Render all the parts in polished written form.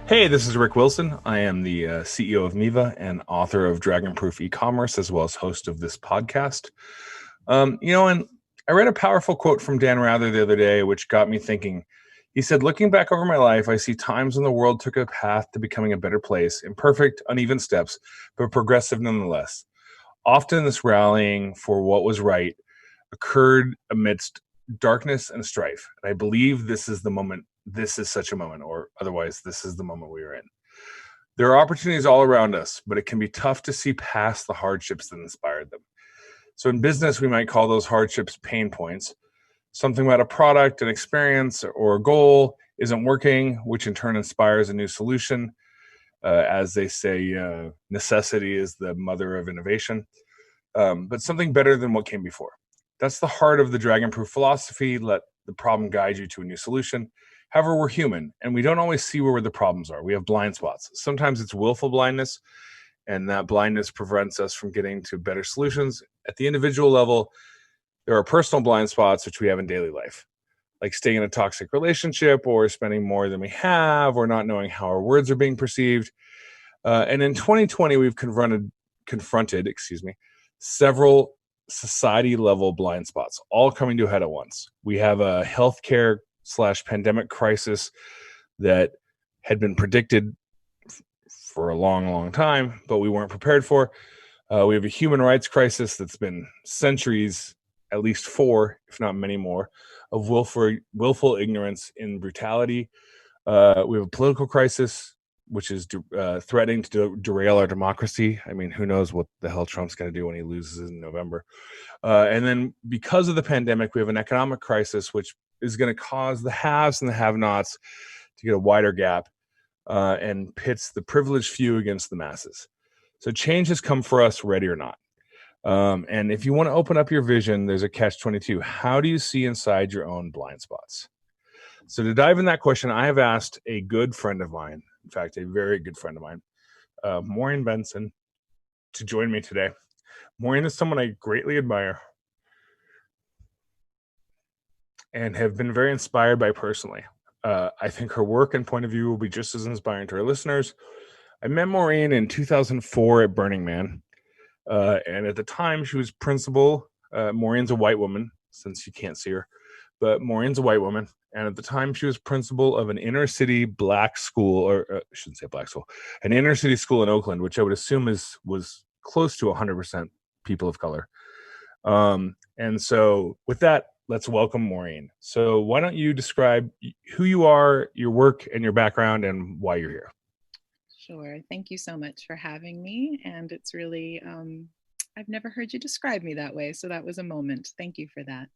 Hey, this is Rick Wilson. I am the CEO of Miva and author of Dragonproof e-commerce, as well as host of this podcast. And I read a powerful quote from Dan Rather the other day, which got me thinking. He said, "Looking back over my life, I see times when the world took a path to becoming a better place, imperfect, uneven steps, but progressive nonetheless. Often this rallying for what was right occurred amidst darkness and strife. And I believe this is the moment. This is such a moment, or otherwise, this is the moment we are in. There are opportunities all around us, but it can be tough to see past the hardships that inspired them. So in business, we might call those hardships pain points. Something about a product, an experience, or a goal isn't working, which in turn inspires a new solution. As they say, necessity is the mother of innovation, but something better than what came before. That's the heart of the Dragonproof philosophy. Let the problem guide you to a new solution. However, we're human and we don't always see where the problems are. We have blind spots. Sometimes it's willful blindness, and that blindness prevents us from getting to better solutions. At the individual level, there are personal blind spots which we have in daily life, like staying in a toxic relationship or spending more than we have or not knowing how our words are being perceived. And in 2020, we've confronted, several society level blind spots, all coming to a head at once. We have a healthcare slash pandemic crisis that had been predicted for a long, long time, but we weren't prepared for. We have a human rights crisis that's been centuries, at least four, if not many more, of willful ignorance and brutality. We have a political crisis, which is threatening to derail our democracy. I mean, who knows what the hell Trump's going to do when he loses in November. And then because of the pandemic, we have an economic crisis, which is going to cause the haves and the have-nots to get a wider gap and pits the privileged few against the masses. So change has come for us, ready or not. And if you want to open up your vision, there's a catch-22. How do you see inside your own blind spots? So to dive in that question, I have asked a good friend of mine, in fact, a very good friend of mine, Maureen Benson, to join me today. Maureen is someone I greatly admire and have been very inspired by personally. I think her work and point of view will be just as inspiring to our listeners. I met Maureen in 2004 at Burning Man. And at the time, she was principal. Maureen's a white woman, since you can't see her. But Maureen's a white woman. And at the time, she was principal of an inner city black school, or I shouldn't say black school, an inner city school in Oakland, which I would assume was close to 100% people of color. And so with that, let's welcome Maureen. So why don't you describe who you are, your work, and your background, and why you're here? Sure. Thank you so much for having me. And it's really, I've never heard you describe me that way. So that was a moment. Thank you for that.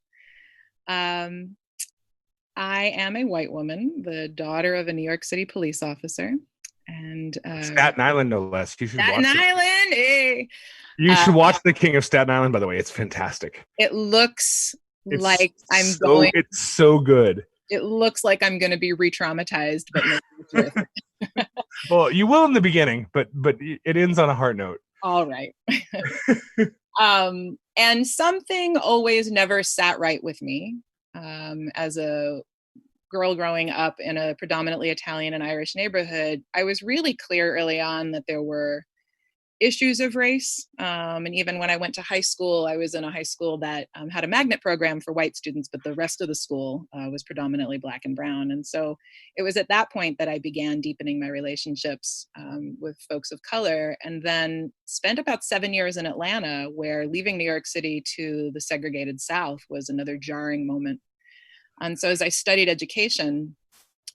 I am a white woman, the daughter of a New York City police officer. And Staten Island, no less. You should Staten watch it. Island. Eh. You should watch The King of Staten Island, by the way. It's fantastic. It looks It's like I'm so going, it's so good. it looks like I'm going to be re-traumatized, but maybe it's worth it. Well, you will in the beginning, but it ends on a heart note. All right. And something always never sat right with me as a girl growing up in a predominantly Italian and Irish neighborhood. I was really clear early on that there were issues of race. And even when I went to high school, I was in a high school that had a magnet program for white students, but the rest of the school was predominantly Black and brown. And so it was at that point that I began deepening my relationships with folks of color, and then spent about 7 years in Atlanta, where leaving New York City to the segregated South was another jarring moment. And so as I studied education,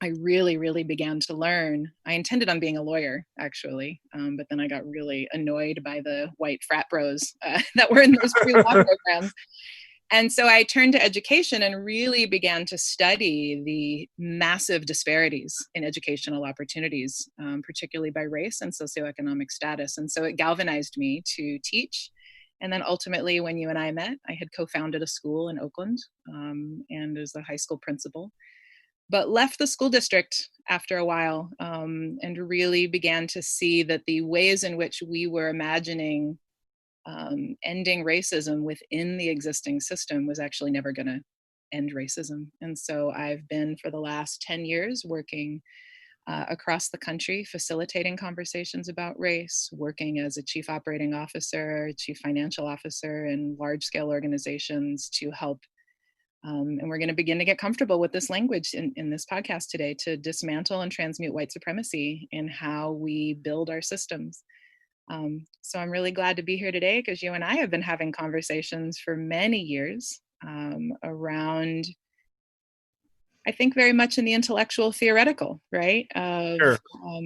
I really, really began to learn. I intended on being a lawyer, actually, but then I got really annoyed by the white frat bros that were in those pre-law programs. And so I turned to education and really began to study the massive disparities in educational opportunities, particularly by race and socioeconomic status. And so it galvanized me to teach. And then ultimately, when you and I met, I had co-founded a school in Oakland and as a high school principal, but left the school district after a while and really began to see that the ways in which we were imagining ending racism within the existing system was actually never going to end racism. And so I've been for the last 10 years working across the country, facilitating conversations about race, working as a chief operating officer, chief financial officer in large-scale organizations to help. And we're going to begin to get comfortable with this language in this podcast today to dismantle and transmute white supremacy in how we build our systems. So I'm really glad to be here today because you and I have been having conversations for many years around, I think, very much in the intellectual theoretical, right? Of Sure.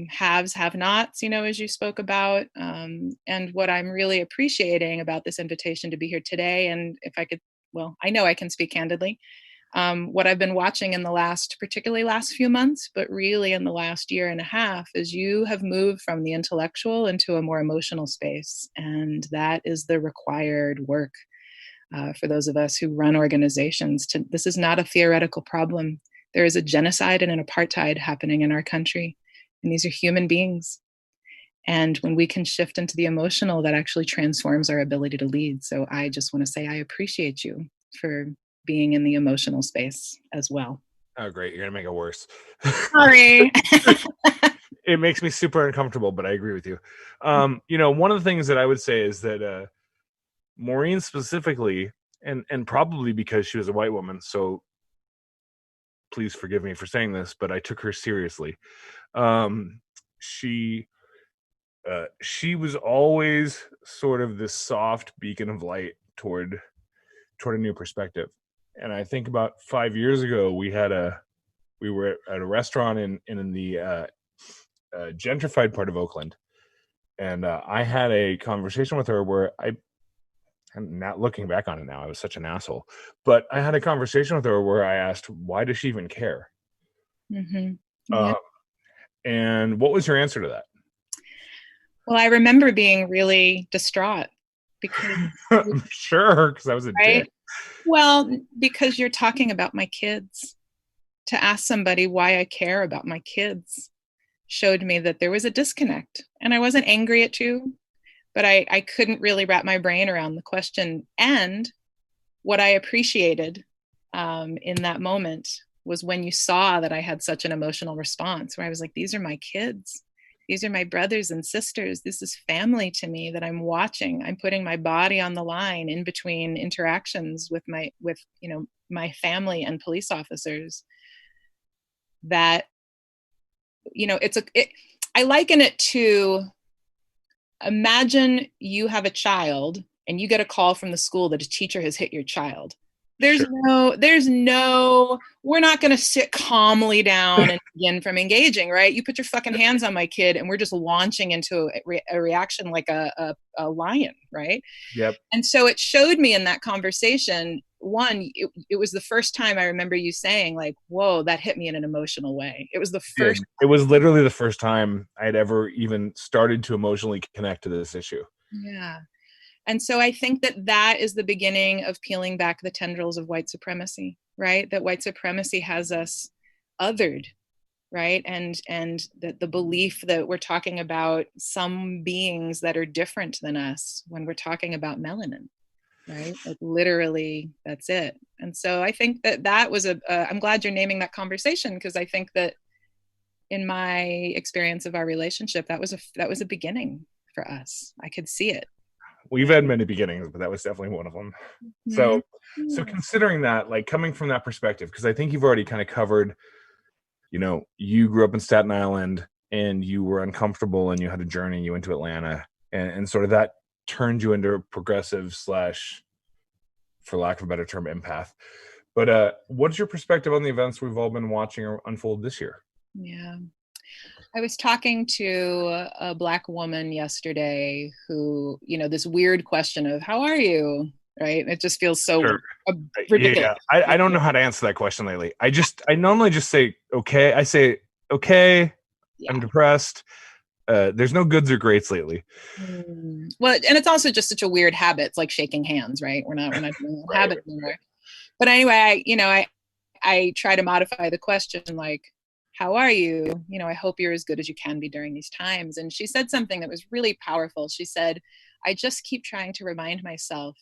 haves, have nots, as you spoke about. And what I'm really appreciating about this invitation to be here today, and if I could, well, I know I can speak candidly. What I've been watching in particularly last few months, but really in the last year and a half, is you have moved from the intellectual into a more emotional space. And that is the required work for those of us who run organizations. This is not a theoretical problem. There is a genocide and an apartheid happening in our country. And these are human beings. And when we can shift into the emotional, that actually transforms our ability to lead. So I just want to say I appreciate you for being in the emotional space as well. Oh, great. You're going to make it worse. Sorry. It makes me super uncomfortable, but I agree with you. One of the things that I would say is that Maureen specifically, and probably because she was a white woman, so please forgive me for saying this, but I took her seriously. She was always sort of this soft beacon of light toward a new perspective. And I think about 5 years ago, we were at a restaurant in the gentrified part of Oakland, and I had a conversation with her where I'm not looking back on it now. I was such an asshole, but I had a conversation with her where I asked, why does she even care? Mm-hmm. Yeah. And what was your answer to that? Well, I remember being really distraught because sure, because I was a dick. Well, because you're talking about my kids. To ask somebody why I care about my kids showed me that there was a disconnect. And I wasn't angry at you, but I couldn't really wrap my brain around the question. And what I appreciated in that moment was when you saw that I had such an emotional response where I was like, these are my kids. These are my brothers and sisters. This is family to me that I'm watching. I'm putting my body on the line in between interactions with my family and police officers. That, I liken it to, imagine you have a child and you get a call from the school that a teacher has hit your child. There's no, we're not going to sit calmly down and begin from engaging, right? You put your fucking hands on my kid and we're just launching into a reaction like a lion, right? Yep. And so it showed me in that conversation, one, it was the first time I remember you saying like, whoa, that hit me in an emotional way. It was the first. It was literally the first time I'd ever even started to emotionally connect to this issue. Yeah. And so I think that is the beginning of peeling back the tendrils of white supremacy, right? That white supremacy has us othered, right? And that the belief that we're talking about some beings that are different than us when we're talking about melanin, right? Like literally, that's it. And so I think that was I'm glad you're naming that conversation, because I think that in my experience of our relationship, that was a beginning for us. I could see it. We've had many beginnings, but that was definitely one of them. Mm-hmm. So considering that, like coming from that perspective, because I think you've already kind of covered, you grew up in Staten Island and you were uncomfortable and you had a journey, you went to Atlanta, and sort of that turned you into a progressive / for lack of a better term, empath. But what's your perspective on the events we've all been watching unfold this year? Yeah. I was talking to a Black woman yesterday who, this weird question of, how are you? Right? It just feels so ridiculous. Yeah, I don't know how to answer that question lately. I normally just say, okay. I say, okay, yeah. I'm depressed. There's no goods or greats lately. Well, and it's also just such a weird habit. It's like shaking hands, right? We're not doing that habit anymore. But anyway, I try to modify the question like, how are you? I hope you're as good as you can be during these times. And she said something that was really powerful. She said, I just keep trying to remind myself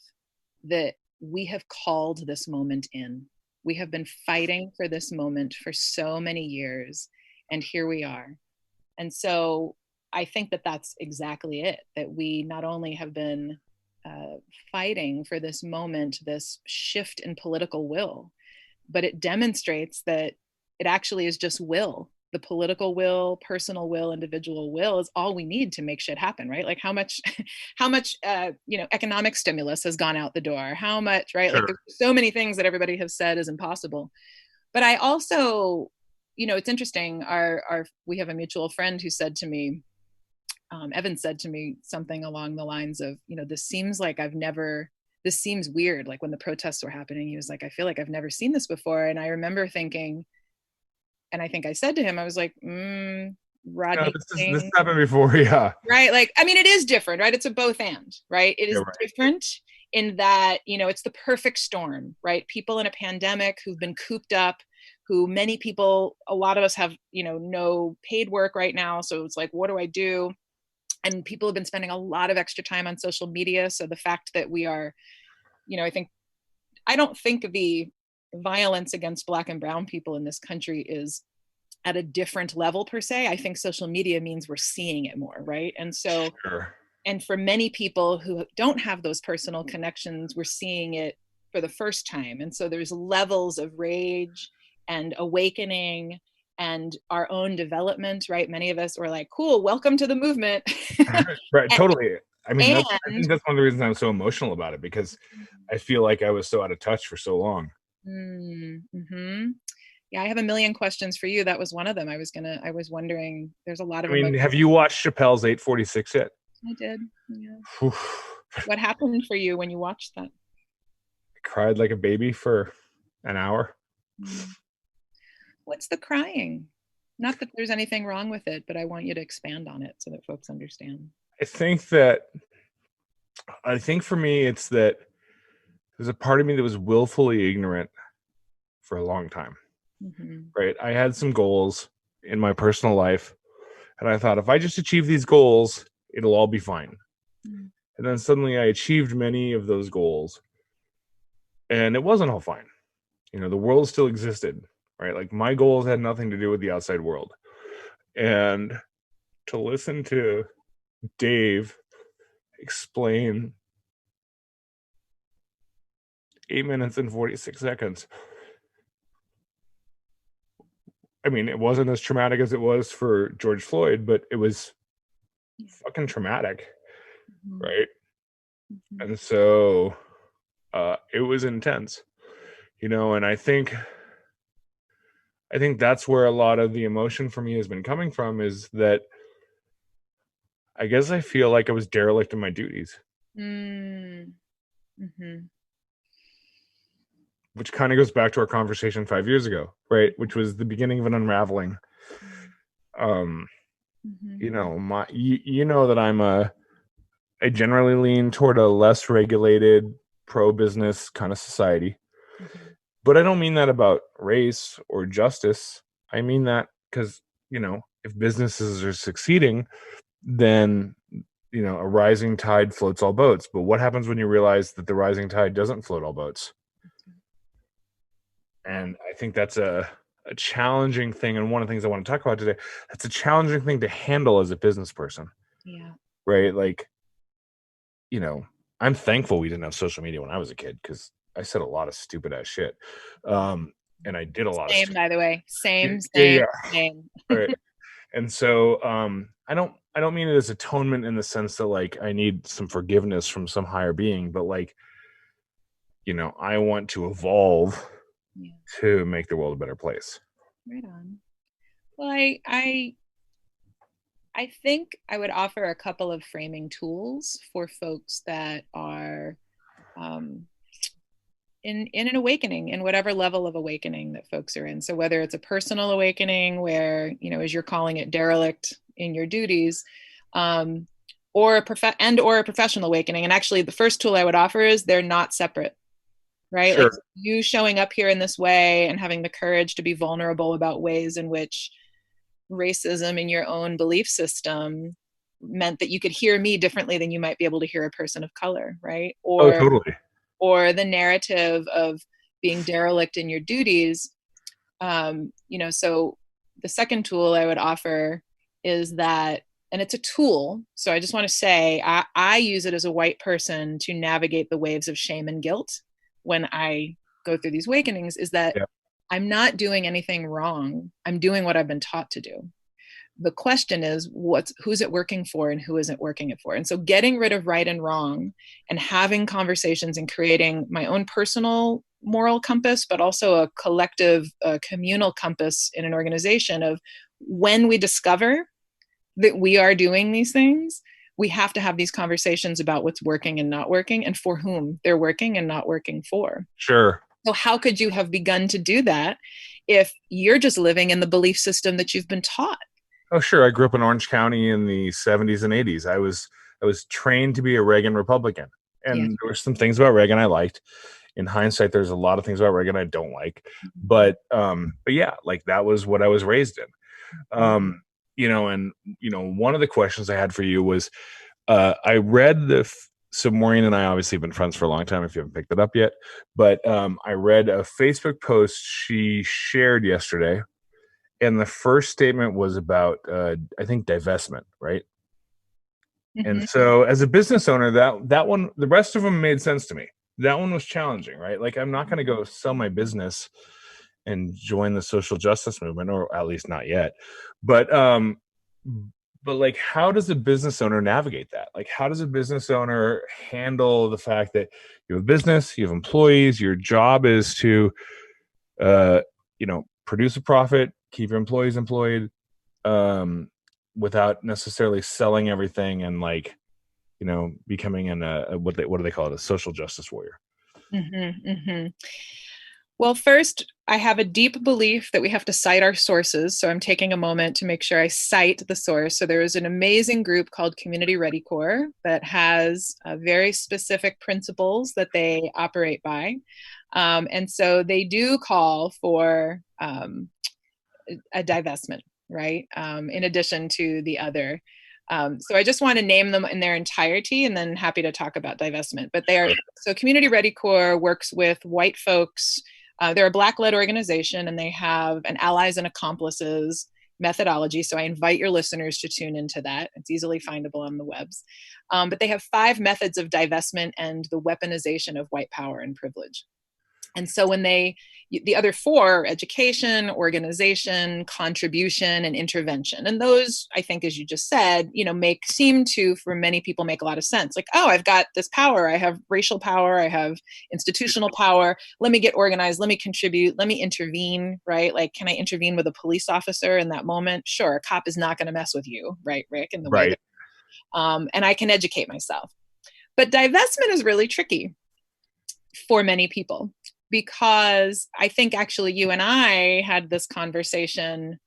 that we have called this moment in. We have been fighting for this moment for so many years. and here we are. And so I think that that's exactly it, that we not only have been fighting for this moment, this shift in political will, but it demonstrates that it actually is just will. The political will, personal will, individual will is all we need to make shit happen, right? Like how much economic stimulus has gone out the door, how much, right? Sure. Like there's so many things that everybody has said is impossible. But I also, it's interesting, we have a mutual friend who said to me, Evan said to me something along the lines of, this seems weird. Like when the protests were happening, he was like, I feel like I've never seen this before. And I remember thinking, and I think I said to him, I was like, Rodney this King, happened before, yeah. right? Like, I mean, it is different, right? It's a both and, right? It is different in that, it's the perfect storm, right? People in a pandemic who've been cooped up, who many people, a lot of us have, no paid work right now. So it's like, what do I do? And people have been spending a lot of extra time on social media. So the fact that we are, I don't think the violence against Black and brown people in this country is at a different level per se. I think social media means we're seeing it more, right? And so, sure. And for many people who don't have those personal connections, we're seeing it for the first time. And so there's levels of rage and awakening and our own development, right? Many of us were like, cool, welcome to the movement. Right, totally. I mean, I think that's one of the reasons I'm so emotional about it, because I feel like I was so out of touch for so long. Mm-hmm. Yeah, I have a million questions for you. That was one of them. I was wondering, there's a lot of emotions. Have you watched Chappelle's 846 yet? I did. Yeah. What happened for you when you watched that? I cried like a baby for an hour. What's the crying? Not that there's anything wrong with it, but I want you to expand on it so that folks understand. I think for me, it's that there's a part of me that was willfully ignorant for a long time. Mm-hmm. Right? I had some goals in my personal life, and I thought if I just achieve these goals, it'll all be fine. Mm-hmm. And then suddenly I achieved many of those goals, and it wasn't all fine. The world still existed, right? Like my goals had nothing to do with the outside world. And to listen to Dave explain 8 minutes and 46 seconds. I mean, it wasn't as traumatic as it was for George Floyd, but it was fucking traumatic, right? Mm-hmm. And so it was intense, and I think that's where a lot of the emotion for me has been coming from, is that I guess I feel like I was derelict in my duties. Mm-hmm. Which kind of goes back to our conversation 5 years ago, right? Which was the beginning of an unraveling. That I generally lean toward a less regulated, pro-business kind of society. Mm-hmm. But I don't mean that about race or justice. I mean that because, if businesses are succeeding, then, a rising tide floats all boats. But what happens when you realize that the rising tide doesn't float all boats? And I think that's a challenging thing. And one of the things I want to talk about today, that's a challenging thing to handle as a business person. Yeah. Right? Like, I'm thankful we didn't have social media when I was a kid, because I said a lot of stupid ass shit. And I did a lot of by the way. Same. Right. And so I don't mean it as atonement in the sense that like I need some forgiveness from some higher being, but like, I want to evolve to make the world a better place. Right on. Well, I think I would offer a couple of framing tools for folks that are in an awakening, in whatever level of awakening that folks are in. So whether it's a personal awakening where, as you're calling it, derelict in your duties, or a professional awakening. And actually the first tool I would offer is they're not separate, right? Sure. Like you showing up here in this way and having the courage to be vulnerable about ways in which racism in your own belief system meant that you could hear me differently than you might be able to hear a person of color, right? Totally. Or the narrative of being derelict in your duties, so the second tool I would offer is that, and it's a tool. So I just want to say, I use it as a white person to navigate the waves of shame and guilt when I go through these awakenings, is that Yeah. I'm not doing anything wrong. I'm doing what I've been taught to do. The question is, who's it working for and who isn't working it for? And so getting rid of right and wrong and having conversations and creating my own personal moral compass, but also a collective, communal compass in an organization of, when we discover that we are doing these things, we have to have these conversations about what's working and not working and for whom they're working and not working for. Sure. So how could you have begun to do that if you're just living in the belief system that you've been taught? Oh, sure. I grew up in Orange County in the 70s and 80s. I was trained to be a Reagan Republican, Yeah. and there were some things about Reagan I liked. In hindsight, there's a lot of things about Reagan I don't like, but yeah, like that was what I was raised in. One of the questions I had for you was, I read so Maureen and I obviously have been friends for a long time, if you haven't picked it up yet, but I read a Facebook post she shared yesterday, and the first statement was about I think divestment, right? Mm-hmm. And so as a business owner, that one, the rest of them made sense to me. That one was challenging, right? Like, I'm not going to go sell my business and join the social justice movement, or at least not yet. But like, how does a business owner navigate that? Like, how does a business owner handle the fact that you have a business, you have employees, your job is to produce a profit, keep your employees employed, without necessarily selling everything and, like, becoming what do they call it, a social justice warrior? Mm-hmm. Mm-hmm. Well, first, I have a deep belief that we have to cite our sources. So I'm taking a moment to make sure I cite the source. So there is an amazing group called Community Ready Corps that has very specific principles that they operate by. And so they do call for a divestment, right? In addition to the other. So I just want to name them in their entirety, and then happy to talk about divestment. But they are, so Community Ready Corps works with white folks. They're a Black-led organization, and they have an allies and accomplices methodology. So I invite your listeners to tune into that. It's easily findable on the webs. But they have 5 methods of divestment and the weaponization of white power and privilege. And so when the other 4, education, organization, contribution, and intervention. And those, I think, as you just said, seem to, for many people, make a lot of sense. Like, oh, I've got this power. I have racial power. I have institutional power. Let me get organized. Let me contribute. Let me intervene, right? Like, can I intervene with a police officer in that moment? Sure. A cop is not going to mess with you, right, Rick, in the way Right. that, and I can educate myself. But divestment is really tricky for many people, because I think actually you and I had this conversation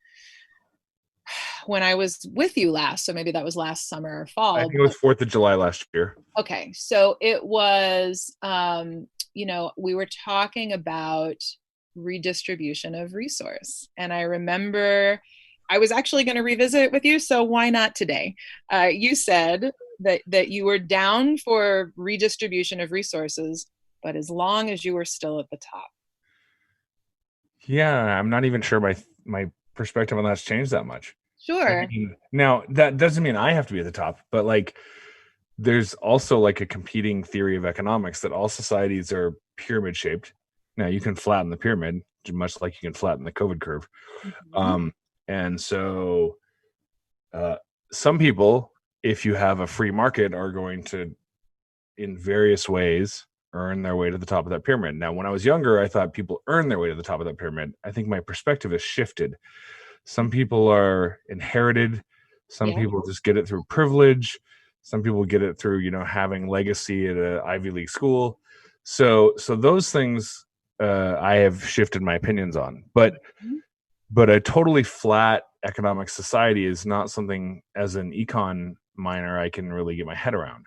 when I was with you last. So maybe that was last summer or fall. I think it was 4th of July last year. Okay. So it was, we were talking about redistribution of resource. And I remember I was actually going to revisit it with you. So why not today? You said that you were down for redistribution of resources, but as long as you were still at the top. Yeah, I'm not even sure my perspective on that's changed that much. Sure. I mean, now that doesn't mean I have to be at the top, but like, there's also like a competing theory of economics that all societies are pyramid shaped. Now you can flatten the pyramid, much like you can flatten the COVID curve. Mm-hmm. And so some people, if you have a free market, are going to, in various ways, earn their way to the top of that pyramid. Now, when I was younger, I thought people earn their way to the top of that pyramid. I think my perspective has shifted. Some people are inherited. Some people just get it through privilege. Some people get it through, having legacy at an Ivy League school. So those things, I have shifted my opinions on. But a totally flat economic society is not something, as an econ minor, I can really get my head around.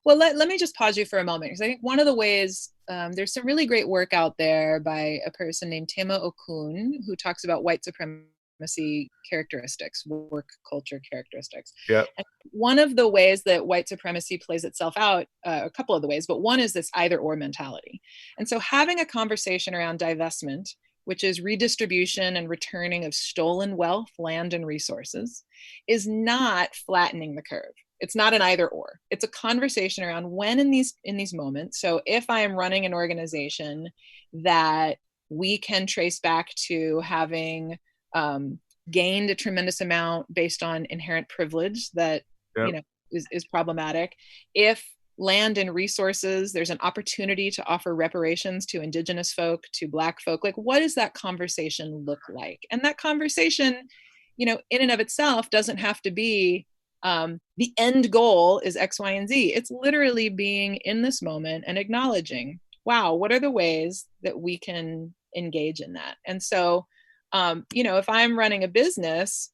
Well, let me just pause you for a moment, because I think one of the ways, there's some really great work out there by a person named Tema Okun, who talks about white supremacy characteristics, work culture characteristics. Yeah. And one of the ways that white supremacy plays itself out, a couple of the ways, but one is this either or mentality. And so having a conversation around divestment which is redistribution and returning of stolen wealth, land, and resources, is not flattening the curve. It's not an either or. It's a conversation around when in these moments. So if I am running an organization that we can trace back to having gained a tremendous amount based on inherent privilege that is problematic. If land and resources, there's an opportunity to offer reparations to Indigenous folk, to Black folk, like what does that conversation look like? And that conversation, in and of itself doesn't have to be the end goal is X, Y, and Z. It's literally being in this moment and acknowledging, wow, what are the ways that we can engage in that? And so, if I'm running a business,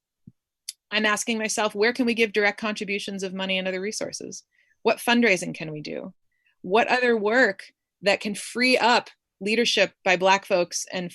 I'm asking myself, where can we give direct contributions of money and other resources? What fundraising can we do? What other work that can free up leadership by Black folks and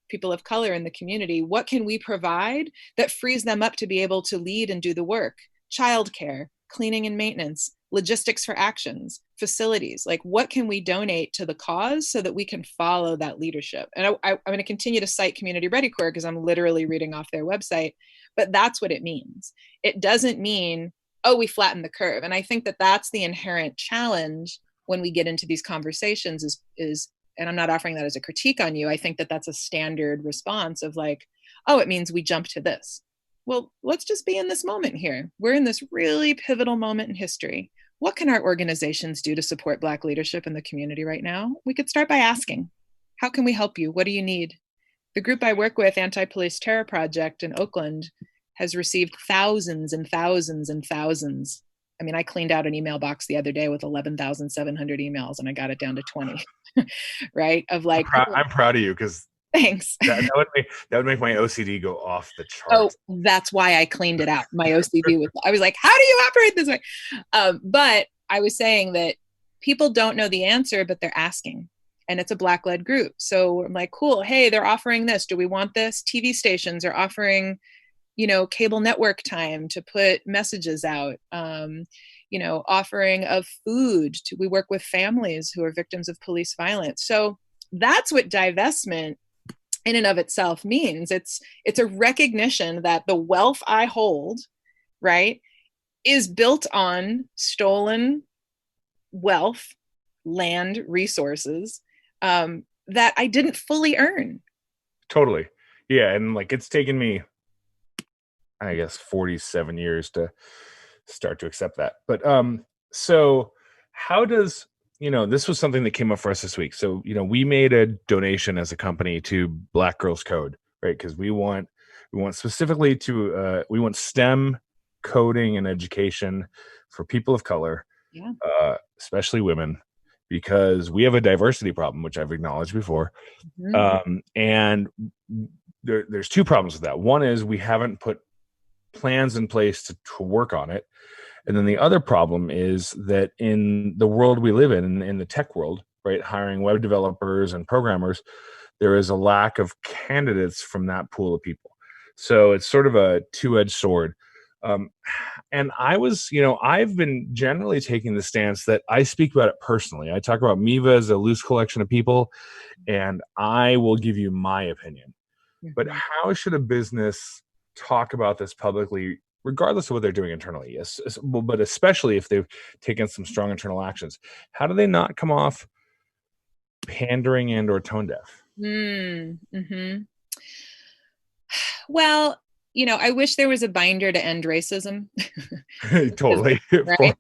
people of color in the community? What can we provide that frees them up to be able to lead and do the work? Childcare, cleaning and maintenance, logistics for actions, facilities. Like what can we donate to the cause so that we can follow that leadership? And I'm going to continue to cite Community Ready Corps because I'm literally reading off their website, but that's what it means. It doesn't mean, oh, we flatten the curve. And I think that that's the inherent challenge when we get into these conversations is, and I'm not offering that as a critique on you. I think that that's a standard response of like, oh, it means we jump to this. Well, let's just be in this moment here. We're in this really pivotal moment in history. What can our organizations do to support Black leadership in the community right now? We could start by asking, how can we help you? What do you need? The group I work with, Anti-Police Terror Project in Oakland, has received thousands and thousands and thousands. I mean, I cleaned out an email box the other day with 11,700 emails and I got it down to 20, right? Of like, I'm proud of you because thanks. that would make my OCD go off the Oh, charts. that's why I cleaned it out. My OCD I was like, how do you operate this way? But I was saying that people don't know the answer, but they're asking. And it's a Black-led group. So I'm like, cool. Hey, they're offering this. Do we want this? TV stations are offering, cable network time to put messages out, offering of food. We work with families who are victims of police violence. So that's what divestment in and of itself means. It's a recognition that the wealth I hold, right, is built on stolen wealth, land, resources that I didn't fully earn. Totally. Yeah. And like, it's taken me, I guess, 47 years to start to accept that. But so how does, this was something that came up for us this week. So, we made a donation as a company to Black Girls Code, right? Because we want specifically to, we want STEM coding and education for people of color, especially women, because we have a diversity problem, which I've acknowledged before. Mm-hmm. And there's two problems with that. One is we haven't put plans in place to work on it. And then the other problem is that in the world we live in the tech world, right, hiring web developers and programmers, there is a lack of candidates from that pool of people. So it's sort of a two-edged sword. And I've been generally taking the stance that I speak about it personally. I talk about MIVA as a loose collection of people, and I will give you my opinion. Mm-hmm. But how should a business talk about this publicly, regardless of what they're doing internally? Yes, but especially if they've taken some strong internal actions. How do they not come off pandering and or tone deaf? Mm-hmm. Well, I wish there was a binder to end racism. Totally. Right?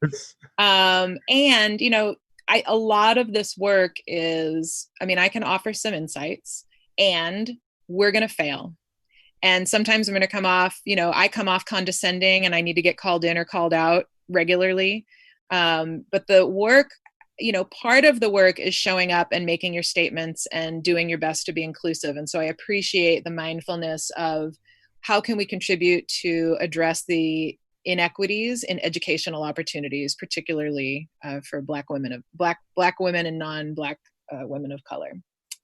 And, a lot of this work is, I can offer some insights and we're going to fail. And sometimes I'm going to come off, I come off condescending and I need to get called in or called out regularly. But the work, part of the work is showing up and making your statements and doing your best to be inclusive. And so I appreciate the mindfulness of how can we contribute to address the inequities in educational opportunities, particularly for Black women and non-Black women of color,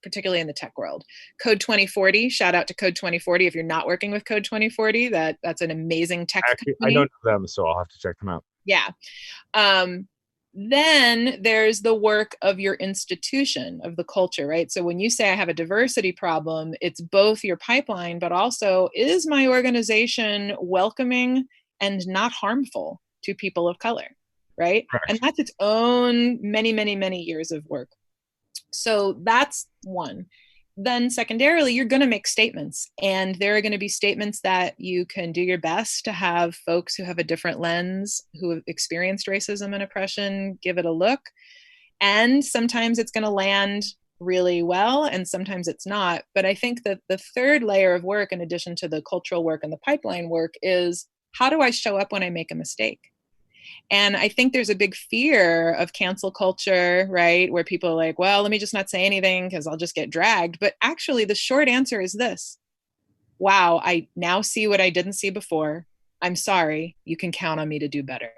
particularly in the tech world. Code 2040, shout out to Code 2040. If you're not working with Code 2040, that's an amazing tech company. I don't know them, so I'll have to check them out. Yeah. Then there's the work of your institution, of the culture, right? So when you say I have a diversity problem, it's both your pipeline, but also, is my organization welcoming and not harmful to people of color, right? And Correct. that's its own many, many, many years of work. So that's one. Then secondarily, you're going to make statements, and there are going to be statements that you can do your best to have folks who have a different lens, who have experienced racism and oppression, give it a look. And sometimes it's going to land really well, and sometimes it's not. But I think that the third layer of work, in addition to the cultural work and the pipeline work, is how do I show up when I make a mistake? And I think there's a big fear of cancel culture, right? Where people are like, well, let me just not say anything because I'll just get dragged. But actually, the short answer is this: wow, I now see what I didn't see before. I'm sorry. You can count on me to do better.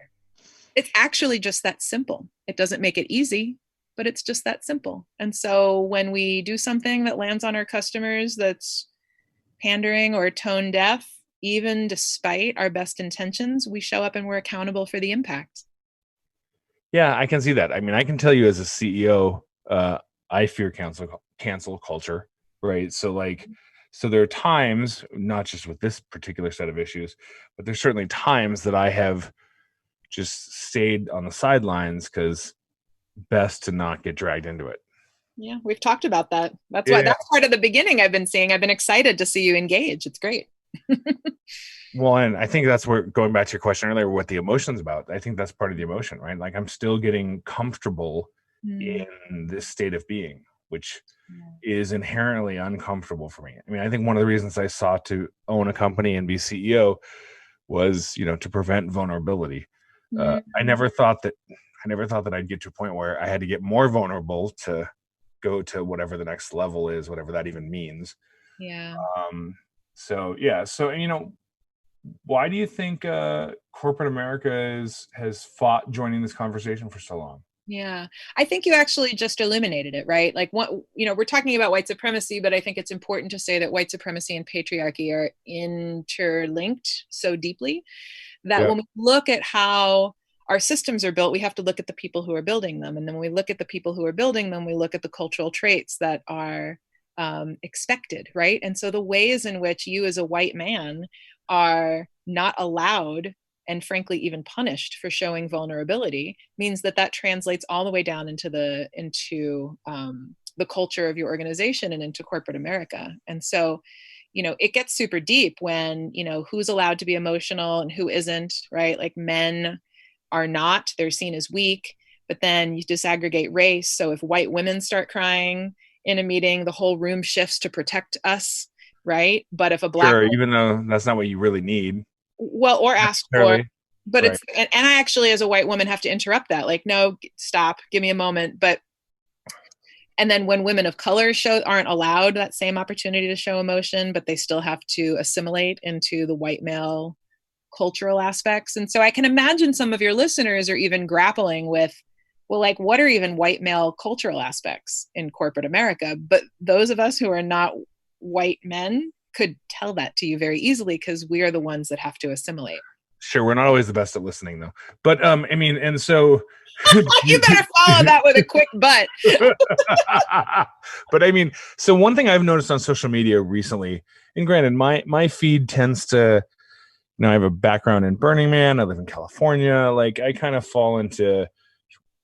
It's actually just that simple. It doesn't make it easy, but it's just that simple. And so when we do something that lands on our customers that's pandering or tone deaf, even despite our best intentions, we show up and we're accountable for the impact. Yeah, I can see that. I mean, I can tell you as a CEO, I fear cancel culture, right? So like, so there are times, not just with this particular set of issues, but there's certainly times that I have just stayed on the sidelines because best to not get dragged into it. Yeah, we've talked about that. That's why Yeah. that's part of the beginning I've been seeing. I've been excited to see you engage. It's great. Well, and I think that's where, going back to your question earlier, what the emotion's about. I think that's part of the emotion, right? Like I'm still getting comfortable in this state of being, which is inherently uncomfortable for me. I mean, I think one of the reasons I sought to own a company and be CEO was, to prevent vulnerability. I never thought that I'd get to a point where I had to get more vulnerable to go to whatever the next level is, whatever that even means. Yeah. So yeah, so why do you think corporate America has fought joining this conversation for so long? Yeah. I think you actually just illuminated it, right? Like what, we're talking about white supremacy, but I think it's important to say that white supremacy and patriarchy are interlinked so deeply that Yeah, when we look at how our systems are built, we have to look at the people who are building them. And then when we look at the people who are building them, we look at the cultural traits that are expected, right? And so the ways in which you as a white man are not allowed and frankly even punished for showing vulnerability means that that translates all the way down into the culture of your organization and into corporate America. And so it gets super deep when who's allowed to be emotional and who isn't, right? Like men are not, they're seen as weak. But then you disaggregate race, so if white women start crying in a meeting, the whole room shifts to protect us, right? But if a black, sure. Even though that's not what you really need well, or ask for, necessarily, but right? it's, and I actually as a white woman have to interrupt that, like, no, stop, give me a moment. But and then when women of color aren't allowed that same opportunity to show emotion, but they still have to assimilate into the white male cultural aspects. And so I can imagine some of your listeners are even grappling with, well, like, what are even white male cultural aspects in corporate America? But those of us who are not white men could tell that to you very easily because we are the ones that have to assimilate. Sure, we're not always the best at listening though. But I mean, and so You better follow that with a quick but. but I mean, so one thing I've noticed on social media recently, and granted, my feed tends to, I have a background in Burning Man. I live in California. Like I kind of fall into,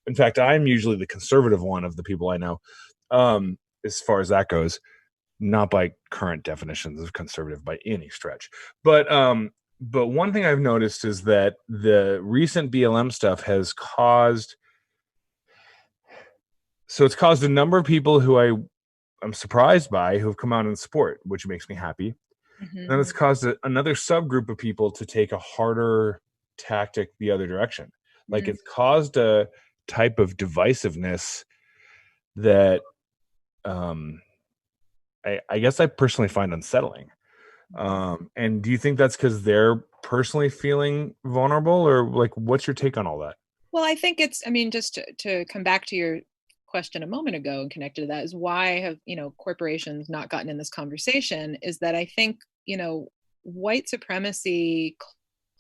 in fact, I'm usually the conservative one of the people I know, as far as that goes, not by current definitions of conservative by any stretch. But one thing I've noticed is that the recent BLM stuff has caused, it's caused a number of people who I'm surprised by who have come out in support, which makes me happy. Mm-hmm. Then it's caused another subgroup of people to take a harder tactic the other direction. Like it's caused a type of divisiveness that I guess I personally find unsettling. And do you think that's because they're personally feeling vulnerable, or like, what's your take on all that? Well, I think it's, I mean, just to come back to your question a moment ago and connected to that is why have, corporations not gotten in this conversation is that I think, white supremacy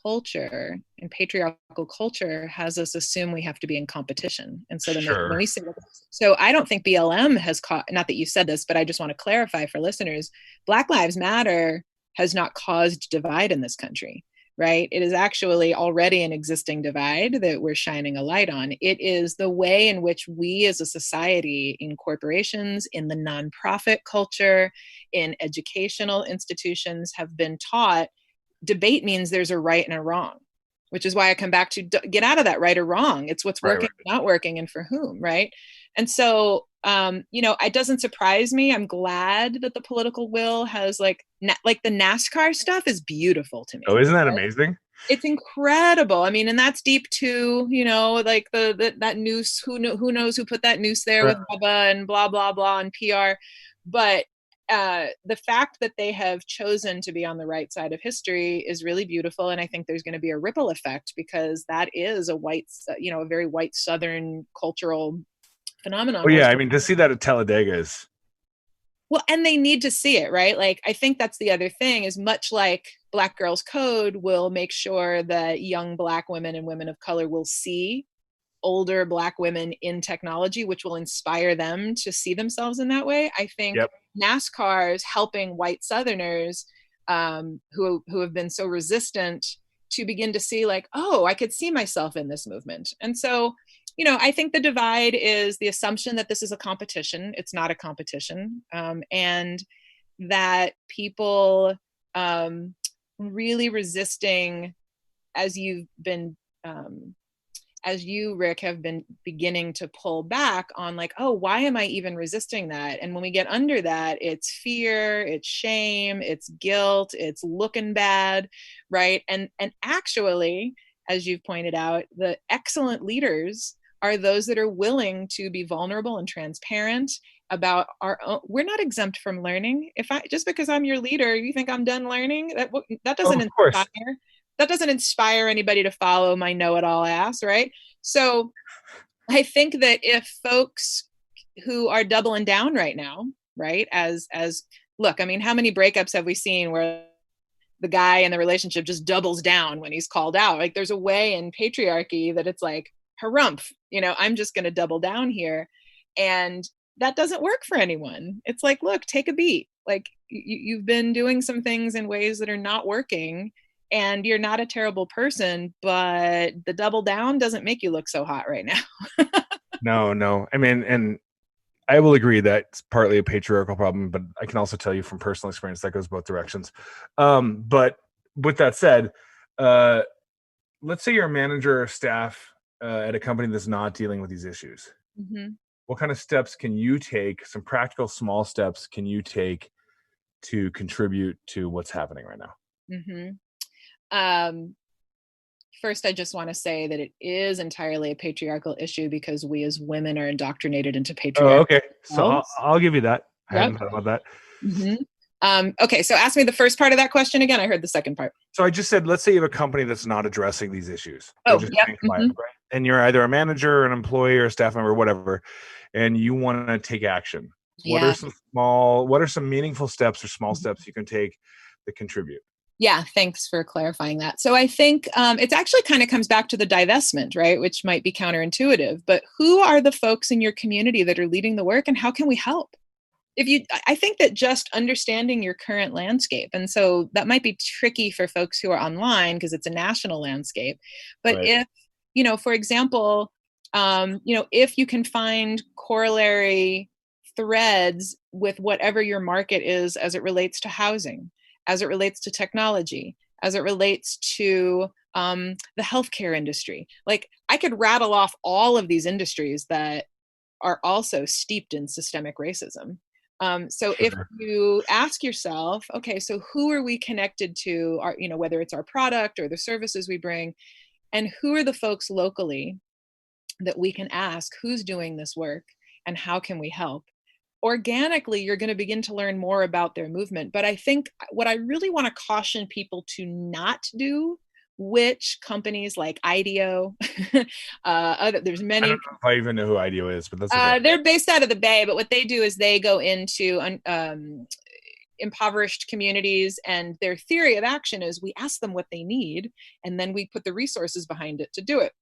culture and patriarchal culture has us assume we have to be in competition. And so then when Sure. we say, so I don't think BLM has caught, not that you said this, but I just want to clarify for listeners, Black Lives Matter has not caused divide in this country, right? It is actually already an existing divide that we're shining a light on. It is the way in which we as a society, in corporations, in the nonprofit culture, in educational institutions, have been taught debate means there's a right and a wrong, which is why I come back to get out of that right or wrong. It's what's working, Right. not working, and for whom, right? And so, it doesn't surprise me. I'm glad that the political will has like the NASCAR stuff is beautiful to Oh, me. isn't that amazing? It's incredible. I mean, and that's deep too, like that noose, who knows who put that noose there Right. with Bubba and blah, blah, blah and PR. But the fact that they have chosen to be on the right side of history is really beautiful. And I think there's going to be a ripple effect because that is a a very white Southern cultural phenomenon. Oh yeah, I mean to see that at Talladega is Well, and they need to see it, right? Like, I think that's the other thing is much like Black Girls Code will make sure that young Black women and women of color will see older Black women in technology, which will inspire them to see themselves in that way. I think yep. NASCAR is helping white Southerners who have been so resistant to begin to see like, oh, I could see myself in this movement. And so, I think the divide is the assumption that this is a competition. It's not a competition. And that people really resisting, as you've been as you, Rick, have been beginning to pull back on like, oh, why am I even resisting that? And when we get under that, it's fear, it's shame, it's guilt, it's looking bad, right? And actually, as you've pointed out, the excellent leaders are those that are willing to be vulnerable and transparent about our own. We're not exempt from learning. If I just because I'm your leader, you think I'm done learning? That Oh, doesn't of course. inspire anybody to follow my know-it-all ass, right? So I think that if folks who are doubling down right now, right, as look, I mean, how many breakups have we seen where the guy in the relationship just doubles down when he's called out? Like, there's a way in patriarchy that it's like, harumph, I'm just going to double down here. And that doesn't work for anyone. It's like, look, take a beat. Like, you've been doing some things in ways that are not working, and you're not a terrible person, but the double down doesn't make you look so hot right now. No. I mean, and I will agree that it's partly a patriarchal problem, but I can also tell you from personal experience that goes both directions. But with that said, let's say you're a manager or staff at a company that's not dealing with these issues. Mm-hmm. What kind of steps can you take? Some practical small steps can you take to contribute to what's happening right now? Mm-hmm. First, I just want to say that it is entirely a patriarchal issue because we as women are indoctrinated into Oh, patriarchy. okay. So I'll give you that. I Yep. hadn't thought about that. Mm-hmm. Okay, so ask me the first part of that question again. I heard the second part. So I just said, let's say you have a company that's not addressing these issues. They're Oh, just yep. staying quiet, right? And you're either a manager, an employee, or a staff member, whatever, and you want to take action. Yeah. What are some meaningful steps or small steps you can take that contribute? Yeah, thanks for clarifying that. So I think it actually kind of comes back to the divestment, right? Which might be counterintuitive, but who are the folks in your community that are leading the work and how can we help? I think that just understanding your current landscape, and so that might be tricky for folks who are online because it's a national landscape. But Right. if, for example, if you can find corollary threads with whatever your market is as it relates to housing, as it relates to technology, as it relates to the healthcare industry, like I could rattle off all of these industries that are also steeped in systemic racism. So if you ask yourself, okay, so who are we connected to, whether it's our product or the services we bring, and who are the folks locally that we can ask who's doing this work and how can we help? Organically, you're going to begin to learn more about their movement. But I think what I really want to caution people to not do, which companies like IDEO, there's I don't many. know if I even know who IDEO is, but that's okay. They're based out of the Bay, but what they do is they go into impoverished communities, and their theory of action is we ask them what they need, and then we put the resources behind it to do it.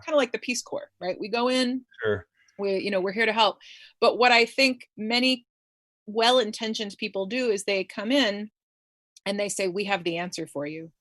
Kind of like the Peace Corps, right? We go in, Sure. we're here to help. But what I think many well-intentioned people do is they come in and they say, we have the answer for you.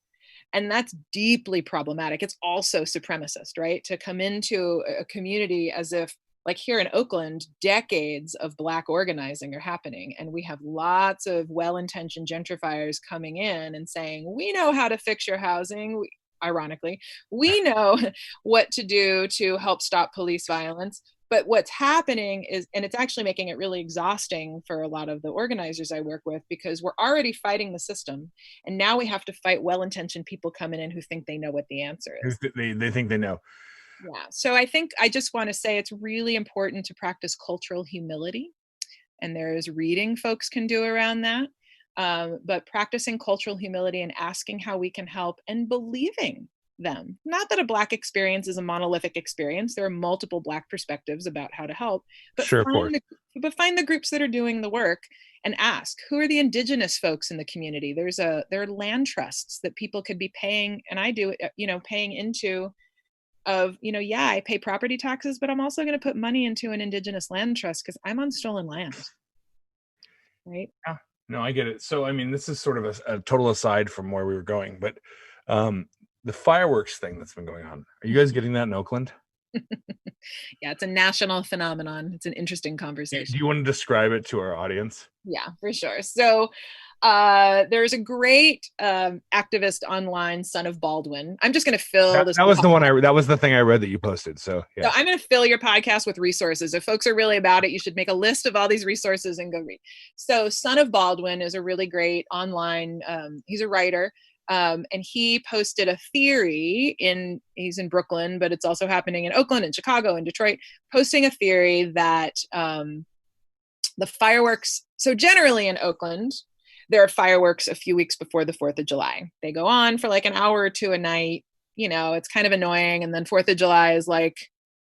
And that's deeply problematic. It's also supremacist, right? To come into a community as if, like here in Oakland, decades of Black organizing are happening. And we have lots of well-intentioned gentrifiers coming in and saying, we know how to fix your housing. Ironically, we know what to do to help stop police violence. But what's happening is, and it's actually making it really exhausting for a lot of the organizers I work with, because we're already fighting the system. And now we have to fight well-intentioned people coming in who think they know what the answer is. They think they know. Yeah. So I think I just want to say it's really important to practice cultural humility. And there's reading folks can do around that. But practicing cultural humility and asking how we can help and believing them. Not that a Black experience is a monolithic experience. There are multiple Black perspectives about how to help, but Sure, of course. Find the groups that are doing the work and ask, who are the indigenous folks in the community? There are land trusts that people could be paying, and I do, paying into of, yeah, I pay property taxes, but I'm also going to put money into an indigenous land trust because I'm on stolen land. Right? Yeah. No, I get it. So, I mean, this is sort of a total aside from where we were going, but the fireworks thing that's been going on. Are you guys getting that in Oakland? Yeah, it's a national phenomenon. It's an interesting conversation. Do you want to describe it to our audience? Yeah, for sure. So there's a great activist online, Son of Baldwin. I'm just going to fill this. That was that was the thing I read that you posted. So yeah. So I'm going to fill your podcast with resources. If folks are really about it, you should make a list of all these resources and go read. So Son of Baldwin is a really great online, he's a writer. And he posted a theory he's in Brooklyn, but it's also happening in Oakland and Chicago and Detroit, posting a theory that the fireworks, so generally in Oakland, there are fireworks a few weeks before the 4th of July. They go on for like an hour or two a night. It's kind of annoying. And then 4th of July is like,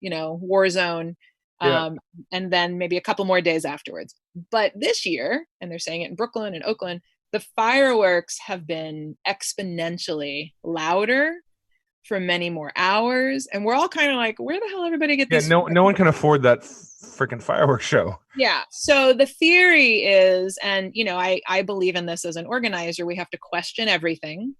war zone. Yeah. And then maybe a couple more days afterwards. But this year, and they're saying it in Brooklyn and Oakland, the fireworks have been exponentially louder for many more hours. And we're all kind of like, where the hell everybody get these? No one can afford that freaking fireworks show. Yeah. So the theory is, and, I believe in this as an organizer, we have to question everything.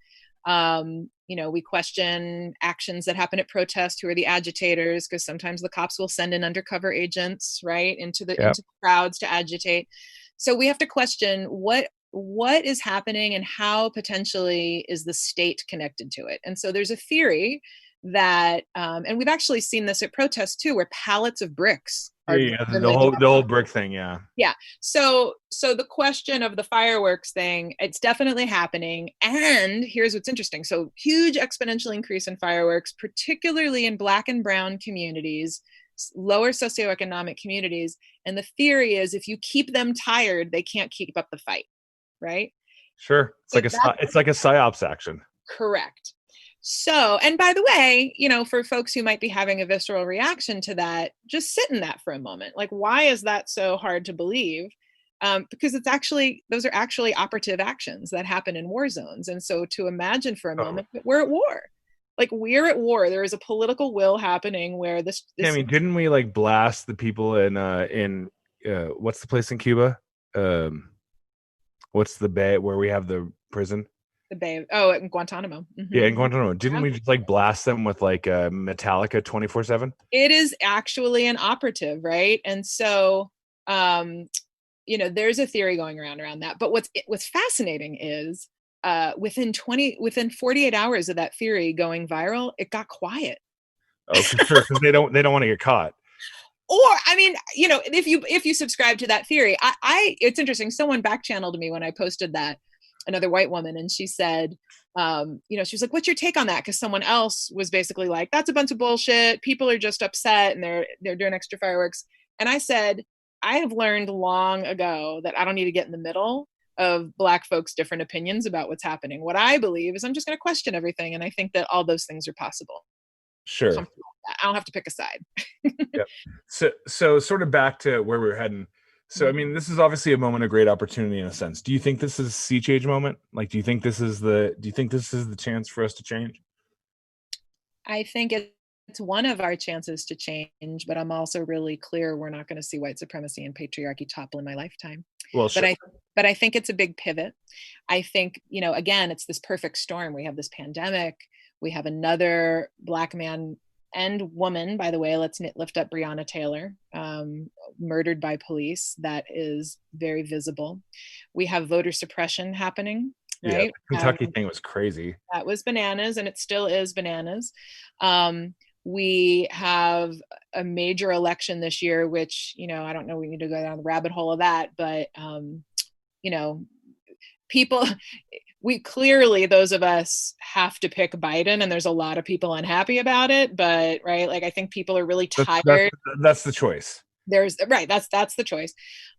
We question actions that happen at protests, who are the agitators, because sometimes the cops will send in undercover agents, right, into the crowds to agitate. So we have to question what is happening and how potentially is the state connected to it. And so there's a theory that, and we've actually seen this at protests too, where pallets of bricks are the whole brick thing. Yeah. Yeah. So the question of the fireworks thing, it's definitely happening. And here's what's interesting. So huge exponential increase in fireworks, particularly in Black and brown communities, lower socioeconomic communities. And the theory is if you keep them tired, they can't keep up the fight. Right? Sure. It's like a psyops action. Correct. So, and by the way, for folks who might be having a visceral reaction to that, just sit in that for a moment. Like, why is that so hard to believe? Because those are actually operative actions that happen in war zones. And so to imagine for a moment that we're at war, like we're at war, there is a political will happening where this I mean, didn't we like blast the people in what's the place in Cuba? What's the bay where we have the prison? The Bay. Oh, in Guantanamo. Mm-hmm. Yeah, in Guantanamo. Didn't we just like blast them with like Metallica 24/7? It is actually an operative, right? And so, there's a theory going around that. But what's fascinating is within 48 hours of that theory going viral, it got quiet. Oh, for sure, because they don't want to get caught. Or, I mean, if you subscribe to that theory, it's interesting. Someone back channeled me when I posted that, another white woman, and she said, she was like, what's your take on that? Because someone else was basically like, that's a bunch of bullshit. People are just upset and they're doing extra fireworks. And I said, I have learned long ago that I don't need to get in the middle of Black folks' different opinions about what's happening. What I believe is I'm just going to question everything. And I think that all those things are possible. Sure. I don't have to pick a side. Yep. So sort of back to where we were heading. So, I mean, this is obviously a moment of great opportunity in a sense. Do you think this is a sea change moment? Like, do you think this is the chance for us to change? I think it's one of our chances to change, but I'm also really clear we're not going to see white supremacy and patriarchy topple in my lifetime. Well, But sure. I think it's a big pivot. I think, again, it's this perfect storm. We have this pandemic. We have another Black man and woman, by the way, let's lift up Breonna Taylor, murdered by police. That is very visible. We have voter suppression happening, Yeah, right? the Kentucky thing was crazy. That was bananas, and it still is bananas. We have a major election this year, which, I don't know, we need to go down the rabbit hole of that, but, people, we clearly, those of us have to pick Biden, and there's a lot of people unhappy about it, but right, like I think people are really tired. That's the choice. That's the choice.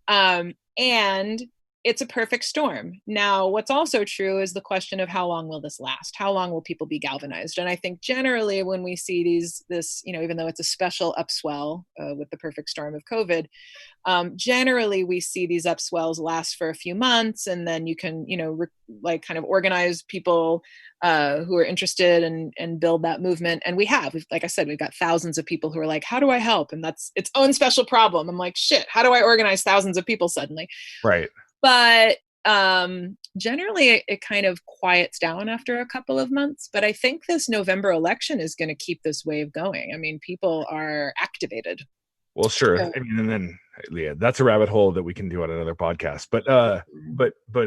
And it's a perfect storm. Now, what's also true is the question of how long will this last? How long will people be galvanized? And I think generally when we see this, even though it's a special upswell with the perfect storm of COVID, generally we see these upswells last for a few months, and then you can, like kind of organize people who are interested and build that movement. And like I said, we've got thousands of people who are like, how do I help? And that's its own special problem. I'm like, shit, how do I organize thousands of people suddenly? Right. But generally it kind of quiets down after a couple of months. But I think this November election is going to keep this wave going. I mean, people are activated. Well, sure. I mean, and then that's a rabbit hole that we can do on another podcast. But I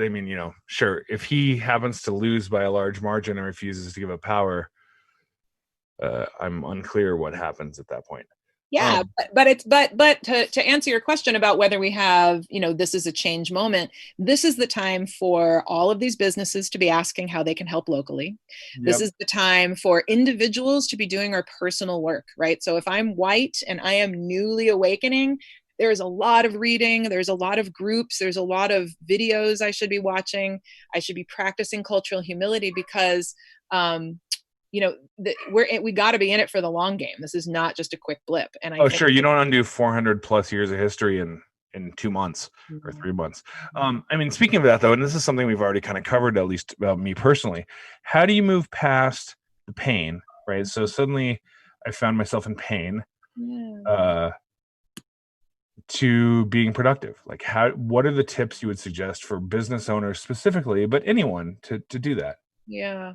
mean, sure. If he happens to lose by a large margin and refuses to give up power, I'm unclear what happens at that point. Yeah, but to answer your question about whether we have, this is a change moment, this is the time for all of these businesses to be asking how they can help locally. Yep. This is the time for individuals to be doing our personal work, right? So if I'm white and I am newly awakening, there's a lot of reading, there's a lot of groups, there's a lot of videos I should be watching. I should be practicing cultural humility because we got to be in it for the long game. This is not just a quick blip. And sure, you don't undo 400 plus years of history in 2 months or 3 months. I mean, speaking of that though, and this is something we've already kind of covered, at least about me personally, how do you move past the pain, right? So suddenly I found myself in pain, to being productive. Like what are the tips you would suggest for business owners specifically, but anyone to do that? Yeah.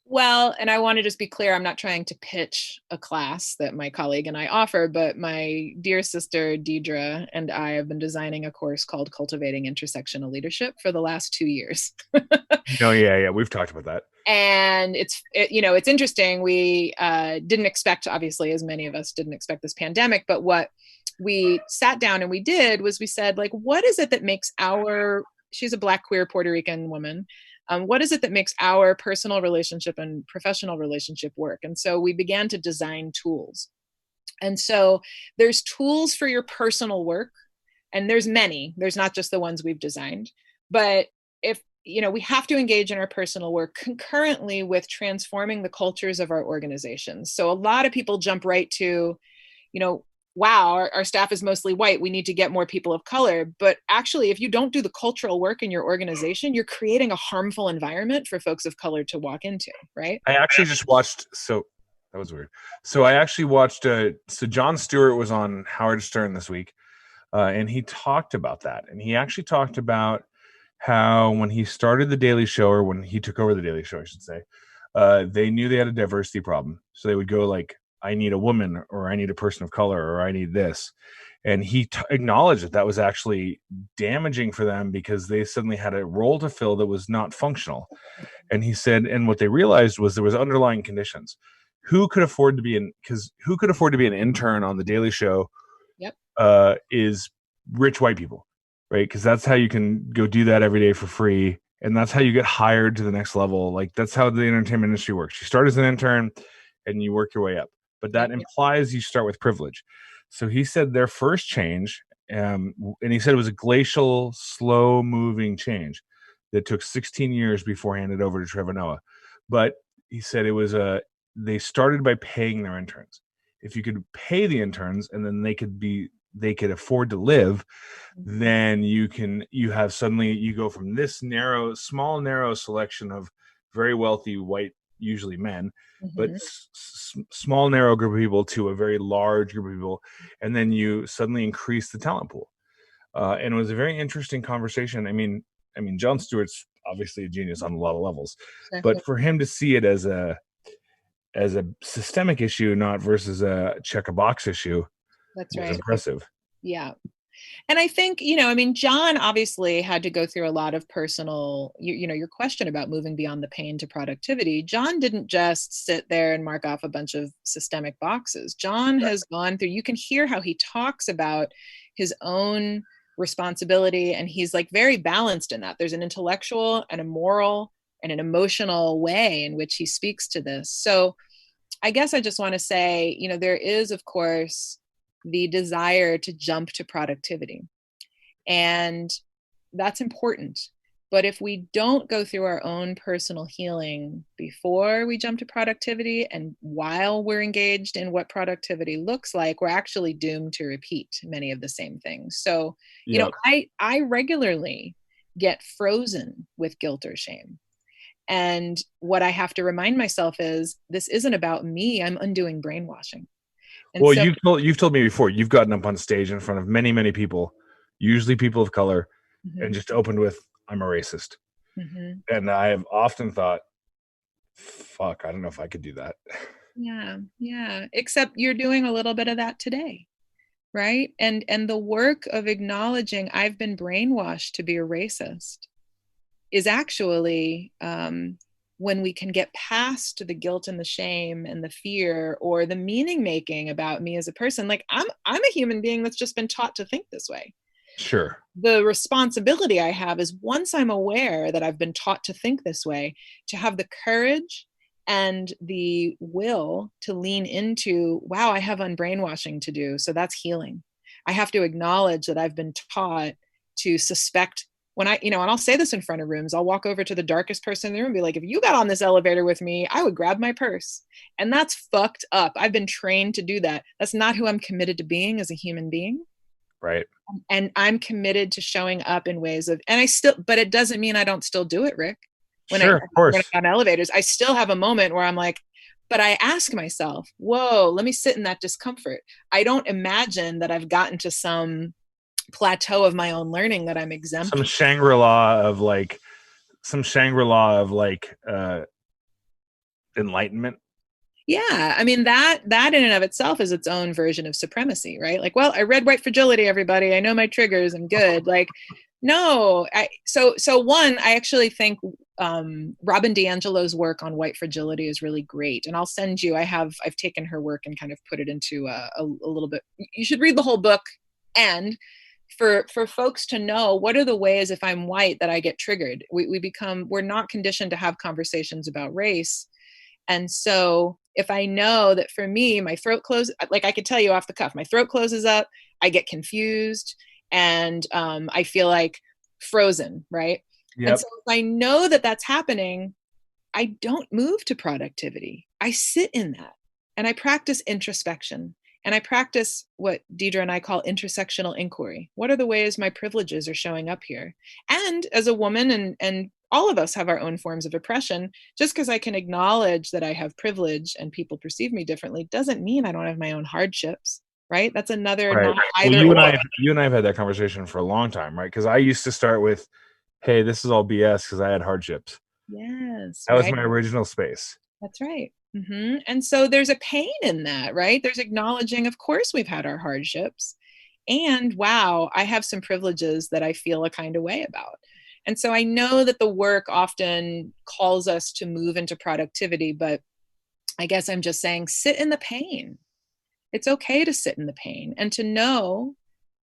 Well, and I want to just be clear, I'm not trying to pitch a class that my colleague and I offer, but my dear sister, Deidre, and I have been designing a course called Cultivating Intersectional Leadership for the last 2 years. Yeah. We've talked about that. And it's interesting. We didn't expect, obviously, as many of us didn't expect this pandemic, but what we sat down and we did was we said, like, what is it that makes she's a Black queer Puerto Rican woman. What is it that makes our personal relationship and professional relationship work? And so we began to design tools. And so there's tools for your personal work, and there's many. There's not just the ones we've designed. But if, we have to engage in our personal work concurrently with transforming the cultures of our organizations. So a lot of people jump right to, wow, our staff is mostly white, we need to get more people of color. But actually, if you don't do the cultural work in your organization, you're creating a harmful environment for folks of color to walk into, right? I actually just watched, so that was weird. So I actually watched, so Jon Stewart was on Howard Stern this week, and he talked about that. And he actually talked about how when he started The Daily Show, or when he took over The Daily Show, I should say, they knew they had a diversity problem. So they would go like, I need a woman, or I need a person of color, or I need this. And he acknowledged that was actually damaging for them because they suddenly had a role to fill that was not functional. And he said, and what they realized was there was underlying conditions. Who could afford to be an intern on The Daily Show? Yep. Is rich white people, right? Because that's how you can go do that every day for free. And that's how you get hired to the next level. Like, that's how the entertainment industry works. You start as an intern and you work your way up. But that implies you start with privilege. So he said their first change, and he said it was a glacial, slow-moving change that took 16 years before handed over to Trevor Noah. But he said it was they started by paying their interns. If you could pay the interns, and then they could be they could afford to live, Mhm. then you go from this small narrow selection of very wealthy white, usually men, but Mhm. small narrow group of people to a very large group of people, and then you suddenly increase the talent pool. And it was a very interesting conversation. I mean, Jon Stewart's obviously a genius on a lot of levels, Sure. but for him to see it as a systemic issue, not versus a check a box issue, That's was right. impressive. Yeah. And I think, I mean, John obviously had to go through a lot of personal, your question about moving beyond the pain to productivity. John didn't just sit there and mark off a bunch of systemic boxes. John has gone through, you can hear how he talks about his own responsibility, and he's like very balanced in that. There's an intellectual and a moral and an emotional way in which he speaks to this. So I guess I just want to say, there is, of course, the desire to jump to productivity. And that's important. But if we don't go through our own personal healing before we jump to productivity and while we're engaged in what productivity looks like, we're actually doomed to repeat many of the same things. So, Yeah. I regularly get frozen with guilt or shame. And what I have to remind myself is this isn't about me. I'm undoing brainwashing. And Well, so, you've told me before, you've gotten up on stage in front of many, many people, usually people of color, and mhm, just opened with, "I'm a racist." mhm. And I have often thought, fuck, I don't know if I could do that. Yeah, yeah. Except you're doing a little bit of that today, right? And the work of acknowledging I've been brainwashed to be a racist is actually when we can get past the guilt and the shame and the fear or the meaning making about me as a person. Like I'm a human being that's just been taught to think this way. Sure. The responsibility I have is once I'm aware that I've been taught to think this way, to have the courage and the will to lean into, wow, I have unbrainwashing to do. So that's healing. I have to acknowledge that I've been taught to suspect when and I'll say this in front of rooms, I'll walk over to the darkest person in the room and be like, if you got on this elevator with me, I would grab my purse. And that's fucked up. I've been trained to do that. That's not who I'm committed to being as a human being. Right. And I'm committed to showing up in ways of, and I still, but it doesn't mean I don't still do it, Rick. Sure, of When course. I'm on elevators, I still have a moment where I'm like, but I ask myself, whoa, let me sit in that discomfort. I don't imagine that I've gotten to some plateau of my own learning that I'm exempt. Some Shangri-La of enlightenment. Yeah, I mean that in and of itself is its own version of supremacy, right? Like, well, I read White Fragility, everybody. I know my triggers. I'm good. Like, no. So one, I actually think Robin DiAngelo's work on white fragility is really great, and I'll send you. I've taken her work and kind of put it into a little bit. You should read the whole book, and for folks to know what are the ways if I'm white that I get triggered. We're not conditioned to have conversations about race. And so if I know that for me, my throat closes, like I could tell you off the cuff, my throat closes up, I get confused, and I feel like frozen, right? And Yep. so if I know that that's happening, I don't move to productivity. I sit in that and I practice introspection. And I practice what Deidre and I call intersectional inquiry. What are the ways my privileges are showing up here? And as a woman, and all of us have our own forms of oppression, just because I can acknowledge that I have privilege and people perceive me differently doesn't mean I don't have my own hardships, right? That's another Right. not Well, either or. you and I have had that conversation for a long time, right? Because I used to start with, "Hey, this is all BS," because I had hardships. Yes, That was right. my original space. That's right. And so there's a pain in that, right? There's acknowledging, of course, we've had our hardships. And wow, I have some privileges that I feel a kind of way about. And so I know that the work often calls us to move into productivity, but I guess I'm just saying sit in the pain. It's okay to sit in the pain and to know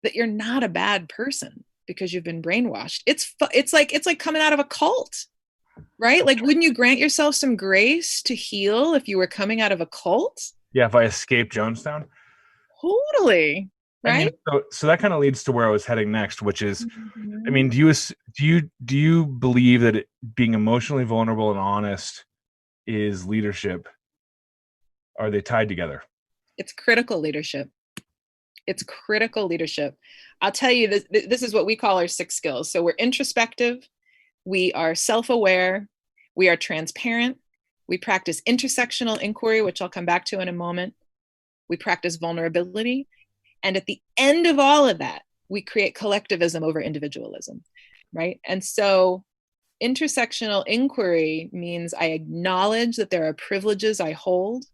that you're not a bad person because you've been brainwashed. It's like coming out of a cult, right? Like, wouldn't you grant yourself some grace to heal if you were coming out of a cult? Yeah, if I escaped Jonestown. Totally. I mean, Right? so that kind of leads to where I was heading next, which is, I Mhm. mean, do you believe that being emotionally vulnerable and honest is leadership? Are they tied together? It's critical leadership. It's critical leadership. I'll tell you, this is what we call our 6 skills. So we're introspective, we are self-aware, we are transparent, we practice intersectional inquiry, which I'll come back to in a moment. We practice vulnerability. And at the end of all of that, we create collectivism over individualism, right? And so intersectional inquiry means I acknowledge that there are privileges I hold.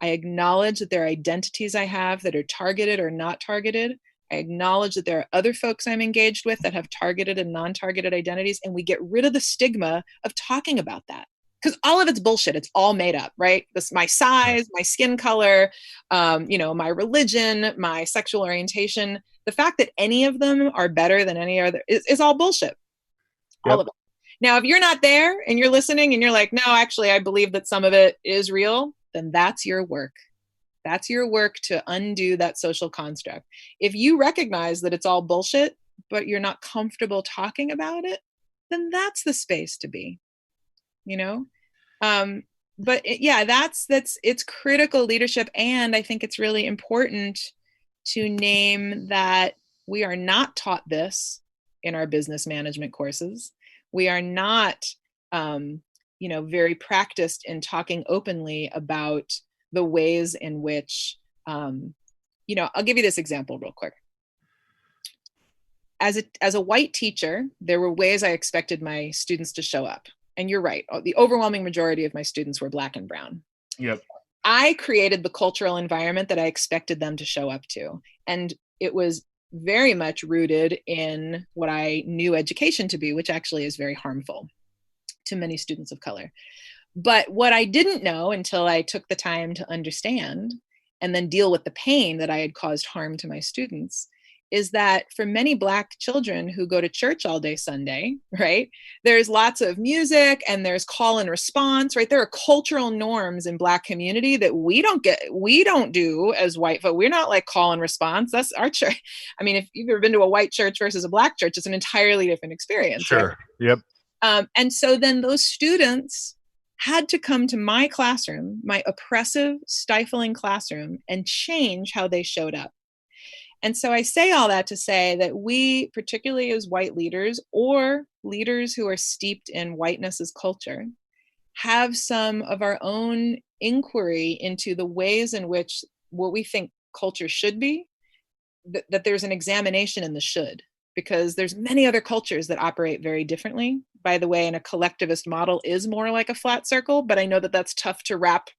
I acknowledge that there are identities I have that are targeted or not targeted. I acknowledge that there are other folks I'm engaged with that have targeted and non-targeted identities, and we get rid of the stigma of talking about that. Because all of it's bullshit. It's all made up, right? This, my size, my skin color, my religion, my sexual orientation. The fact that any of them are better than any other is all bullshit. All of it. Now, if you're not there and you're listening and you're like, no, actually, I believe that some of it is real, then that's your work. That's your work to undo that social construct. If you recognize that it's all bullshit, but you're not comfortable talking about it, then that's the space to be, you know? It's critical leadership. And I think it's really important to name that we are not taught this in our business management courses. We are not, very practiced in talking openly about the ways in which, I'll give you this example real quick. As a white teacher, there were ways I expected my students to show up. And you're right, the overwhelming majority of my students were Black and brown. Yep. I created the cultural environment that I expected them to show up to. And it was very much rooted in what I knew education to be, which actually is very harmful to many students of color. But what I didn't know until I took the time to understand and then deal with the pain that I had caused harm to my students is that for many Black children who go to church all day Sunday, right, there's lots of music and there's call and response, right? There are cultural norms in Black community that we don't do as white folk. We're not like call and response. That's our church. I mean, if you've ever been to a white church versus a Black church, it's an entirely different experience. Sure. Right? Yep. And so then those students had to come to my classroom, my oppressive, stifling classroom, and change how they showed up. And so I say all that to say that we, particularly as white leaders or leaders who are steeped in whiteness as culture, have some of our own inquiry into the ways in which what we think culture should be, that there's an examination in the should, because there's many other cultures that operate very differently. By the way, in a collectivist model is more like a flat circle, but I know that that's tough to wrap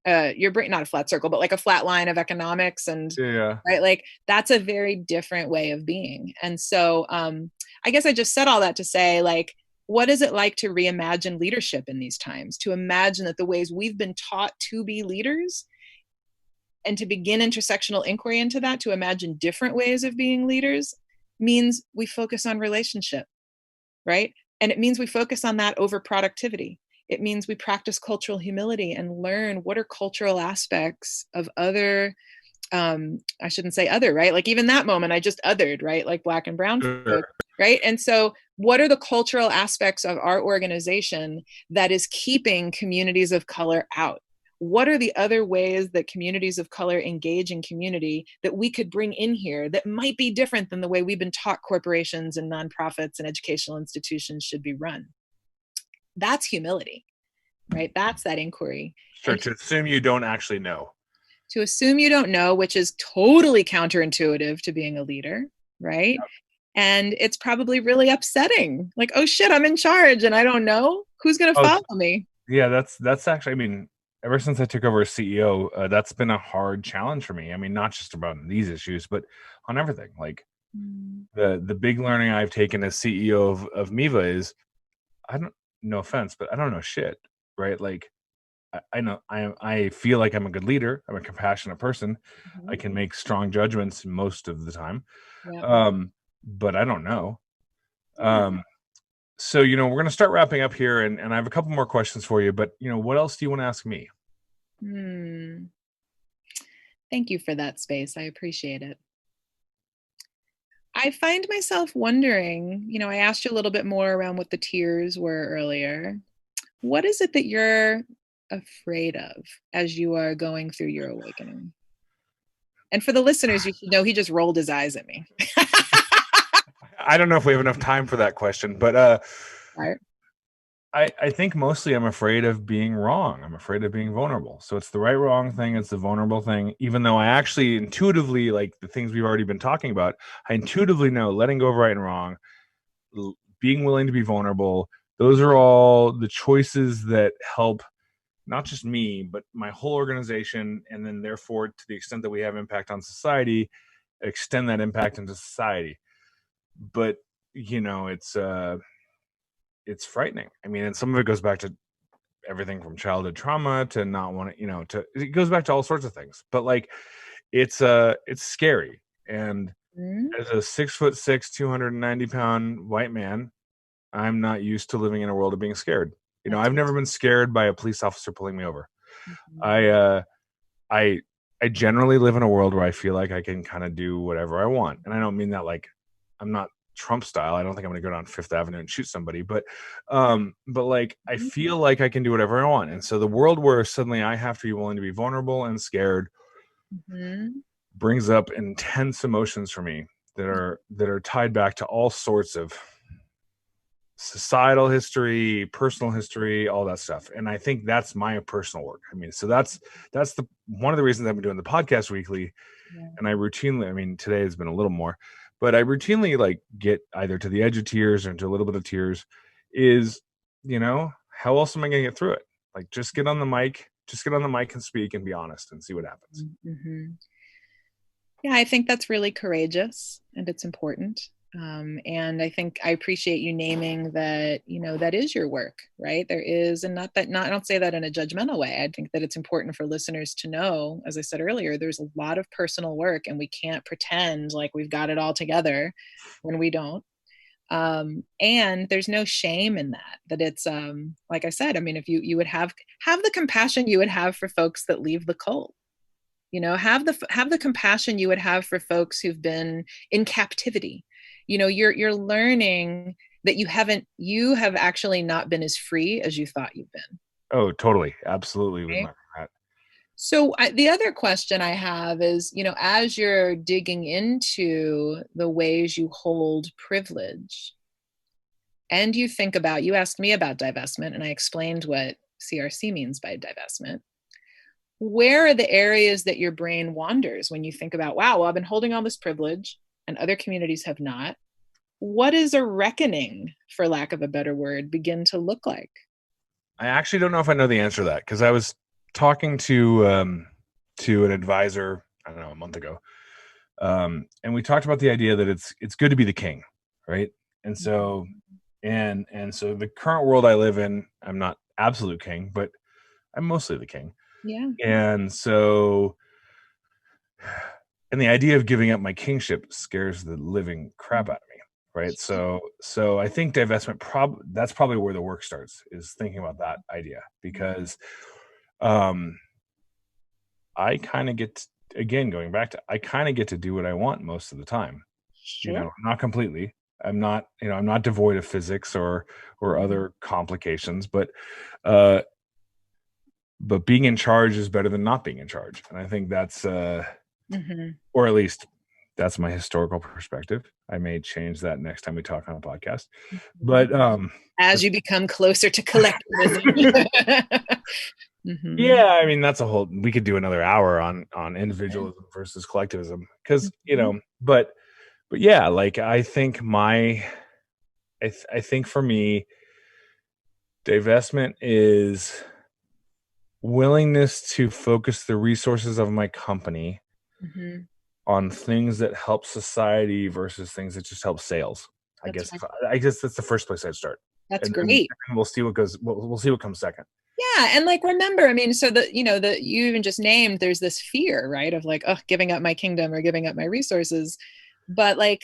your brain, not a flat circle, but like a flat line of economics and right, like that's a very different way of being. And so I guess I just said all that to say, like, what is it like to reimagine leadership in these times, to imagine that the ways we've been taught to be leaders and to begin intersectional inquiry into that, to imagine different ways of being leaders, means we focus on relationship, right? And it means we focus on that over productivity. It means we practice cultural humility and learn what are cultural aspects of other, I shouldn't say other, right? Like even that moment I just othered, right? Like Black and brown folk, right? And so what are the cultural aspects of our organization that is keeping communities of color out? What are the other ways that communities of color engage in community that we could bring in here that might be different than the way we've been taught corporations and nonprofits and educational institutions should be run? That's humility, right? That's that inquiry. Sure, to assume you don't actually know. To assume you don't know, which is totally counterintuitive to being a leader, right? Yep. And it's probably really upsetting. Like, oh shit, I'm in charge and I don't know. Who's going to follow me? Yeah, that's actually, I mean, ever since I took over as CEO, that's been a hard challenge for me. I mean, not just about these issues, but on everything. Like the big learning I've taken as CEO of Miva is, no offense, but I don't know shit, right? Like I know I feel like I'm a good leader. I'm a compassionate person. I can make strong judgments most of the time. Yeah. But I don't know. So, we're going to start wrapping up here and I have a couple more questions for you, but what else do you want to ask me? Thank you for that space. I appreciate it. I find myself wondering, I asked you a little bit more around what the tears were earlier. What is it that you're afraid of as you are going through your awakening? And for the listeners, you should know he just rolled his eyes at me. I don't know if we have enough time for that question, but Right. I think mostly I'm afraid of being wrong. I'm afraid of being vulnerable. So it's the right, wrong thing. It's the vulnerable thing, even though I actually intuitively, like the things we've already been talking about, I intuitively know letting go of right and wrong, being willing to be vulnerable. Those are all the choices that help not just me, but my whole organization. And then therefore, to the extent that we have impact on society, extend that impact into society. But, it's frightening. I mean, and some of it goes back to everything from childhood trauma to not want to, it goes back to all sorts of things. But like, it's scary. And Mm-hmm. as a 6'6", 290-pound white man, I'm not used to living in a world of being scared. I've never been scared by a police officer pulling me over. Mm-hmm. I generally live in a world where I feel like I can kind of do whatever I want. And I don't mean that like I'm not Trump style. I don't think I'm going to go down Fifth Avenue and shoot somebody, but like I feel like I can do whatever I want. And so the world where suddenly I have to be willing to be vulnerable and scared brings up intense emotions for me that are tied back to all sorts of societal history, personal history, all that stuff. And I think that's my personal work. I mean, so that's the one of the reasons I've been doing the podcast weekly. Yeah. And I routinely, I mean, today has been a little more, but I routinely like get either to the edge of tears or into a little bit of tears. Is, how else am I going to get through it? Like, just get on the mic and speak and be honest and see what happens. Mm-hmm. Yeah, I think that's really courageous and it's important. And I think I appreciate you naming that, that is your work, right? There is, and I don't say that in a judgmental way. I think that it's important for listeners to know, as I said earlier, there's a lot of personal work and we can't pretend like we've got it all together when we don't. And there's no shame in that it's, like I said, I mean, if you would have the compassion you would have for folks that leave the cult, have the compassion you would have for folks who've been in captivity. You're learning that you have actually not been as free as you thought you've been. Oh, totally. Absolutely. Right? So the other question I have is, as you're digging into the ways you hold privilege and you asked me about divestment and I explained what CRC means by divestment. Where are the areas that your brain wanders when you think about, wow, well, I've been holding all this privilege and other communities have not? What does a reckoning, for lack of a better word, begin to look like? I actually don't know if I know the answer to that, because I was talking to an advisor, I don't know, a month ago, and we talked about the idea that it's good to be the king, right? And so so the current world I live in, I'm not absolute king, but I'm mostly the king. Yeah. And so, and the idea of giving up my kingship scares the living crap out of me, right? So I think divestment that's probably where the work starts, is thinking about that idea, because I kind of get again, going back to, I kind of get to do what I want most of the time. Sure. Not completely. I'm not devoid of physics or other complications, but being in charge is better than not being in charge. And I think that's or at least that's my historical perspective. I may change that next time we talk on a podcast. But as you become closer to collectivism. Yeah, I mean, that's we could do another hour on individualism versus collectivism, because but yeah, like I think I think for me, divestment is willingness to focus the resources of my company on things that help society versus things that just help sales. I guess that's the first place I'd start. That's and great. We'll see what goes. We'll see what comes second. Yeah, and like remember, I mean, so that you even just named, there's this fear, right, of like, oh, giving up my kingdom or giving up my resources, but like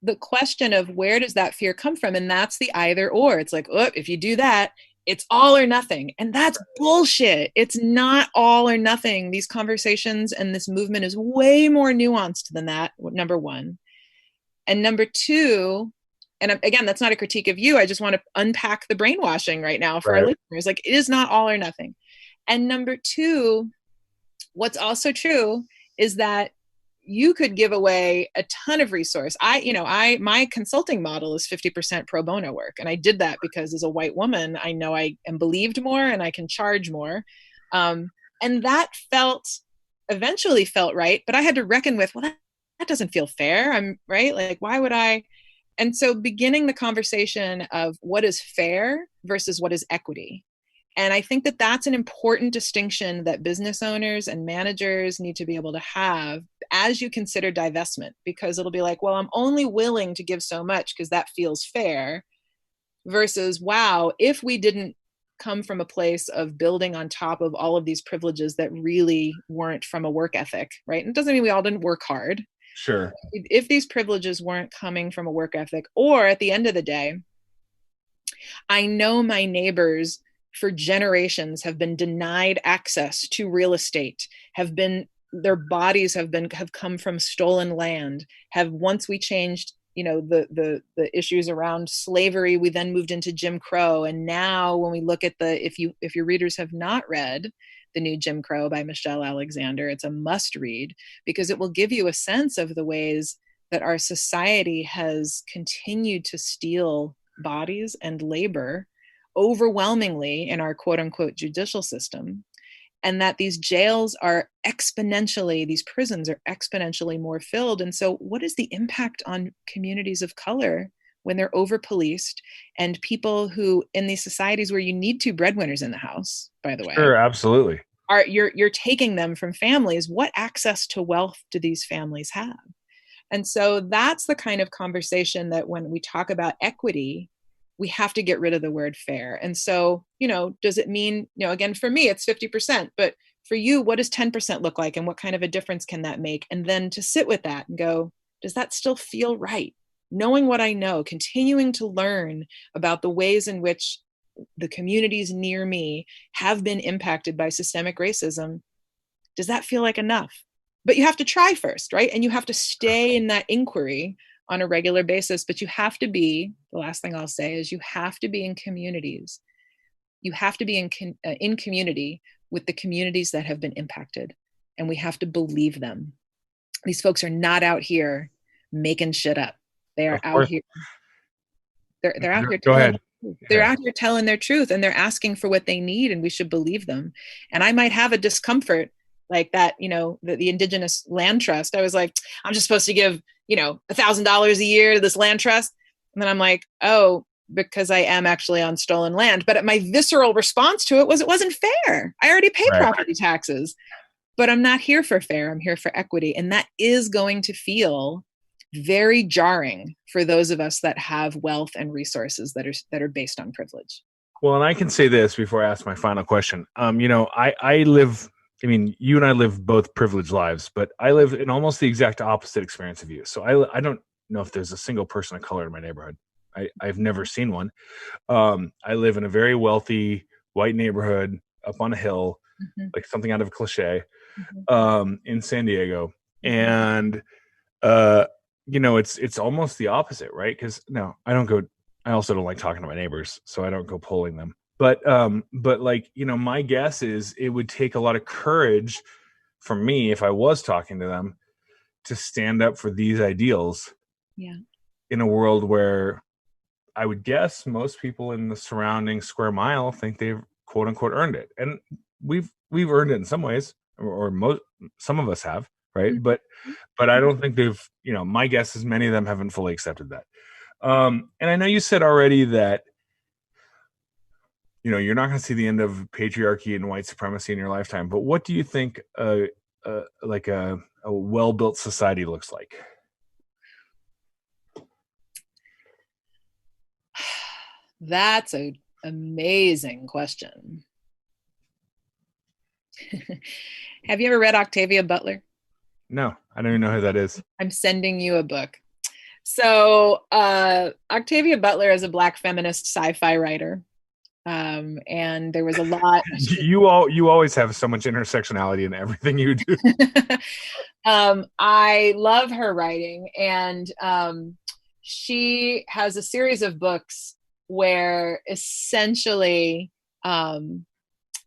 the question of where does that fear come from, and that's the either or. It's like, oh, if you do that, it's all or nothing, and that's bullshit. It's not all or nothing. These conversations and this movement is way more nuanced than that. Number one, and number two. And again, that's not a critique of you. I just want to unpack the brainwashing right now for our listeners. Like, it is not all or nothing. And number two, what's also true is that you could give away a ton of resource. My consulting model is 50% pro bono work. And I did that because as a white woman, I know I am believed more and I can charge more. And that eventually felt right, but I had to reckon with, well, that doesn't feel fair. I'm right. Like, why would I? And so beginning the conversation of what is fair versus what is equity. And I think that that's an important distinction that business owners and managers need to be able to have as you consider divestment, because it'll be like, well, I'm only willing to give so much because that feels fair, versus, wow, if we didn't come from a place of building on top of all of these privileges that really weren't from a work ethic, right? And it doesn't mean we all didn't work hard. Sure. If these privileges weren't coming from a work ethic, or at the end of the day, I know my neighbors for generations have been denied access to real estate, their bodies have come from stolen land, once we changed, the issues around slavery, we then moved into Jim Crow. And now when we look at if your readers have not read the new Jim Crow by Michelle Alexander, it's a must read, because it will give you a sense of the ways that our society has continued to steal bodies and labor overwhelmingly in our quote unquote judicial system. And that these jails are these prisons are exponentially more filled. And so what is the impact on communities of color when they're over policed, and people who in these societies where you need two breadwinners in the house, by the way? Sure, absolutely. You're taking them from families. What access to wealth do these families have? And so that's the kind of conversation that when we talk about equity, we have to get rid of the word fair. And so, does it mean, again, for me, it's 50%, but for you, what does 10% look like? And what kind of a difference can that make? And then to sit with that and go, does that still feel right? Knowing what I know, continuing to learn about the ways in which the communities near me have been impacted by systemic racism. Does that feel like enough? But you have to try first, right? And you have to stay in that inquiry on a regular basis. But you have to be, the last thing I'll say is, you have to be in communities. You have to be in community with the communities that have been impacted. And we have to believe them. These folks are not out here making shit up. They are out here. They're out here. Go ahead. They're out here telling their truth, and they're asking for what they need, and we should believe them. And I might have a discomfort like that, the Indigenous Land Trust. I was like, I'm just supposed to give, $1,000 a year to this land trust. And then I'm like, oh, because I am actually on stolen land. But my visceral response to it wasn't fair. I already pay property taxes, but I'm not here for fair. I'm here for equity. And that is going to feel very jarring for those of us that have wealth and resources that are based on privilege. Well, and I can say this before I ask my final question. I live, you and I live both privileged lives, but I live in almost the exact opposite experience of you. So I don't know if there's a single person of color in my neighborhood. I've never seen one. I live in a very wealthy white neighborhood up on a hill, like something out of a cliche, in San Diego. And, it's almost the opposite, right? Because I also don't like talking to my neighbors, so I don't go polling them. But my guess is it would take a lot of courage for me, if I was talking to them, to stand up for these ideals in a world where I would guess most people in the surrounding square mile think they've quote unquote earned it. And we've earned it in some ways, or some of us have, right? But I don't think they've, my guess is many of them haven't fully accepted that. And I know you said already that, you're not going to see the end of patriarchy and white supremacy in your lifetime, but what do you think a well-built society looks like? That's an amazing question. Have you ever read Octavia Butler? No, I don't even know who that is. I'm sending you a book. So Octavia Butler is a Black feminist sci-fi writer. And there was a lot. You always have so much intersectionality in everything you do. I love her writing, and she has a series of books where essentially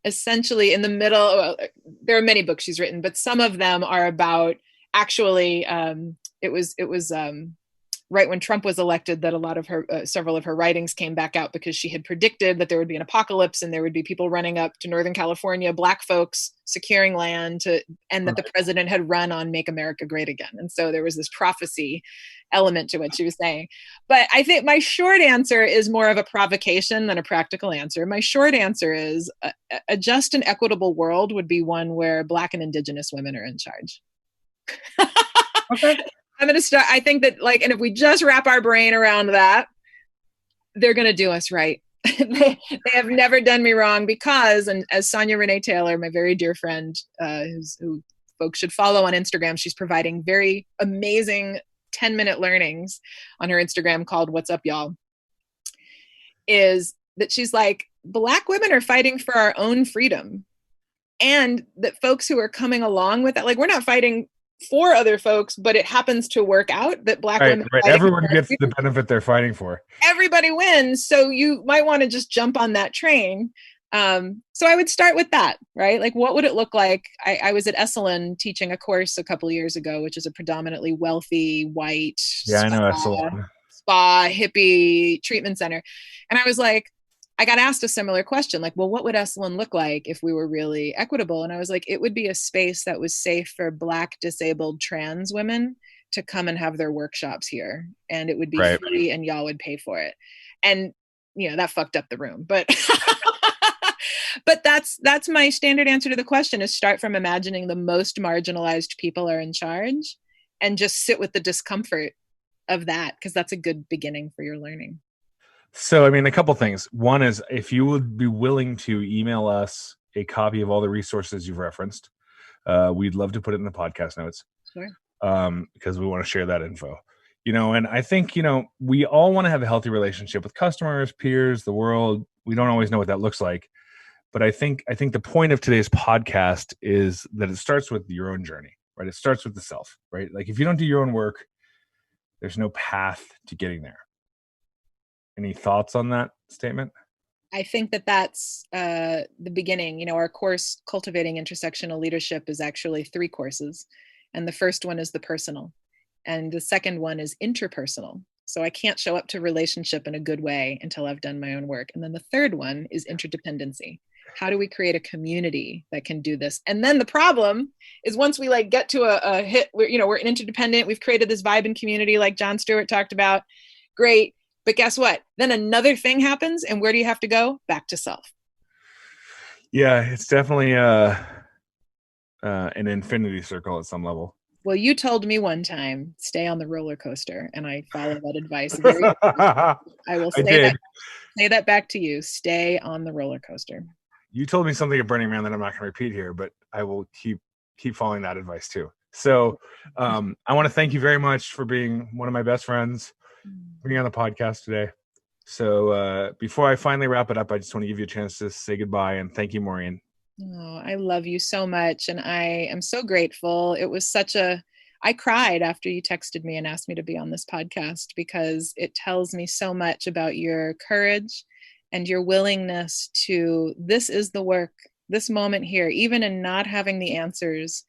essentially in the middle. Well, there are many books she's written, but some of them are about actually. It was right when Trump was elected that a lot of her, several of her writings came back out because she had predicted that there would be an apocalypse and there would be people running up to Northern California, Black folks securing land and that the president had run on Make America Great Again. And so there was this prophecy element to what she was saying. But I think my short answer is more of a provocation than a practical answer. My short answer is a just and equitable world would be one where Black and Indigenous women are in charge. Okay. I'm going to start. I think that and if we just wrap our brain around that, they're going to do us right. They have never done me wrong because, and as Sonia Renee Taylor, my very dear friend, who folks should follow on Instagram, she's providing very amazing 10-minute learnings on her Instagram called What's Up, Y'all, is that she's like, Black women are fighting for our own freedom. And that folks who are coming along with that, we're not fighting for other folks, but it happens to work out that Black women. Right. Everyone gets the benefit they're fighting for. Everybody wins. So you might want to just jump on that train. So I would start with that, right? What would it look like? I was at Esalen teaching a course a couple of years ago, which is a predominantly wealthy, white, I know Esalen. Spa, hippie treatment center. And I was like, I got asked a similar question, what would Esalen look like if we were really equitable? And I was like, it would be a space that was safe for Black, disabled, trans women to come and have their workshops here. And it would be free and y'all would pay for it. And, that fucked up the room. But but that's my standard answer to the question, is start from imagining the most marginalized people are in charge and just sit with the discomfort of that, because that's a good beginning for your learning. So, a couple things. One is, if you would be willing to email us a copy of all the resources you've referenced, we'd love to put it in the podcast notes. Sure. Because we want to share that info. And I think, we all want to have a healthy relationship with customers, peers, the world. We don't always know what that looks like. But I think the point of today's podcast is that it starts with your own journey, right? It starts with the self, right? If you don't do your own work, there's no path to getting there. Any thoughts on that statement? I think that's the beginning. Our course, Cultivating Intersectional Leadership, is actually 3 courses. And the first one is the personal. And the second one is interpersonal. So I can't show up to relationship in a good way until I've done my own work. And then the third one is interdependency. How do we create a community that can do this? And then the problem is, once we get to a hit, we're interdependent. We've created this vibe and community like John Stewart talked about. Great. But guess what? Then another thing happens. And where do you have to go? Back to self. Yeah, it's definitely an infinity circle at some level. Well, you told me one time, stay on the roller coaster. And I follow that advice very I will say that back to you. Stay on the roller coaster. You told me something at Burning Man that I'm not going to repeat here, but I will keep following that advice too. So I want to thank you very much for being one of my best friends, being on the podcast today. So before I finally wrap it up, I just want to give you a chance to say goodbye and thank you, Maureen. Oh, I love you so much. And I am so grateful. It was I cried after you texted me and asked me to be on this podcast, because it tells me so much about your courage and your willingness to, this is the work, this moment here, even in not having the answers,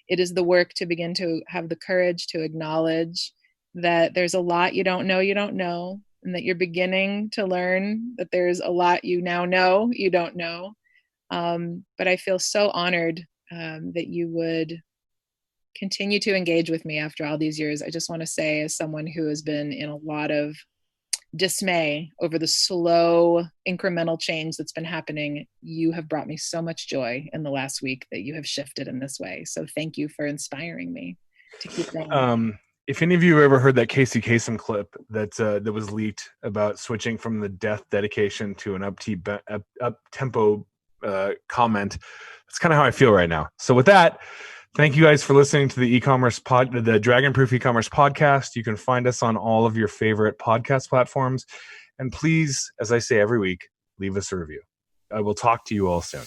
it is the work to begin to have the courage to acknowledge that there's a lot you don't know, and that you're beginning to learn that there's a lot you now know you don't know. But I feel so honored that you would continue to engage with me after all these years. I just want to say, as someone who has been in a lot of dismay over the slow incremental change that's been happening, you have brought me so much joy in the last week that you have shifted in this way. So thank you for inspiring me to keep going. If any of you ever heard that Casey Kasem clip that was leaked about switching from the death dedication to an up-tempo comment, that's kind of how I feel right now. So with that, thank you guys for listening to the the Dragonproof e-commerce podcast. You can find us on all of your favorite podcast platforms. And please, as I say every week, leave us a review. I will talk to you all soon.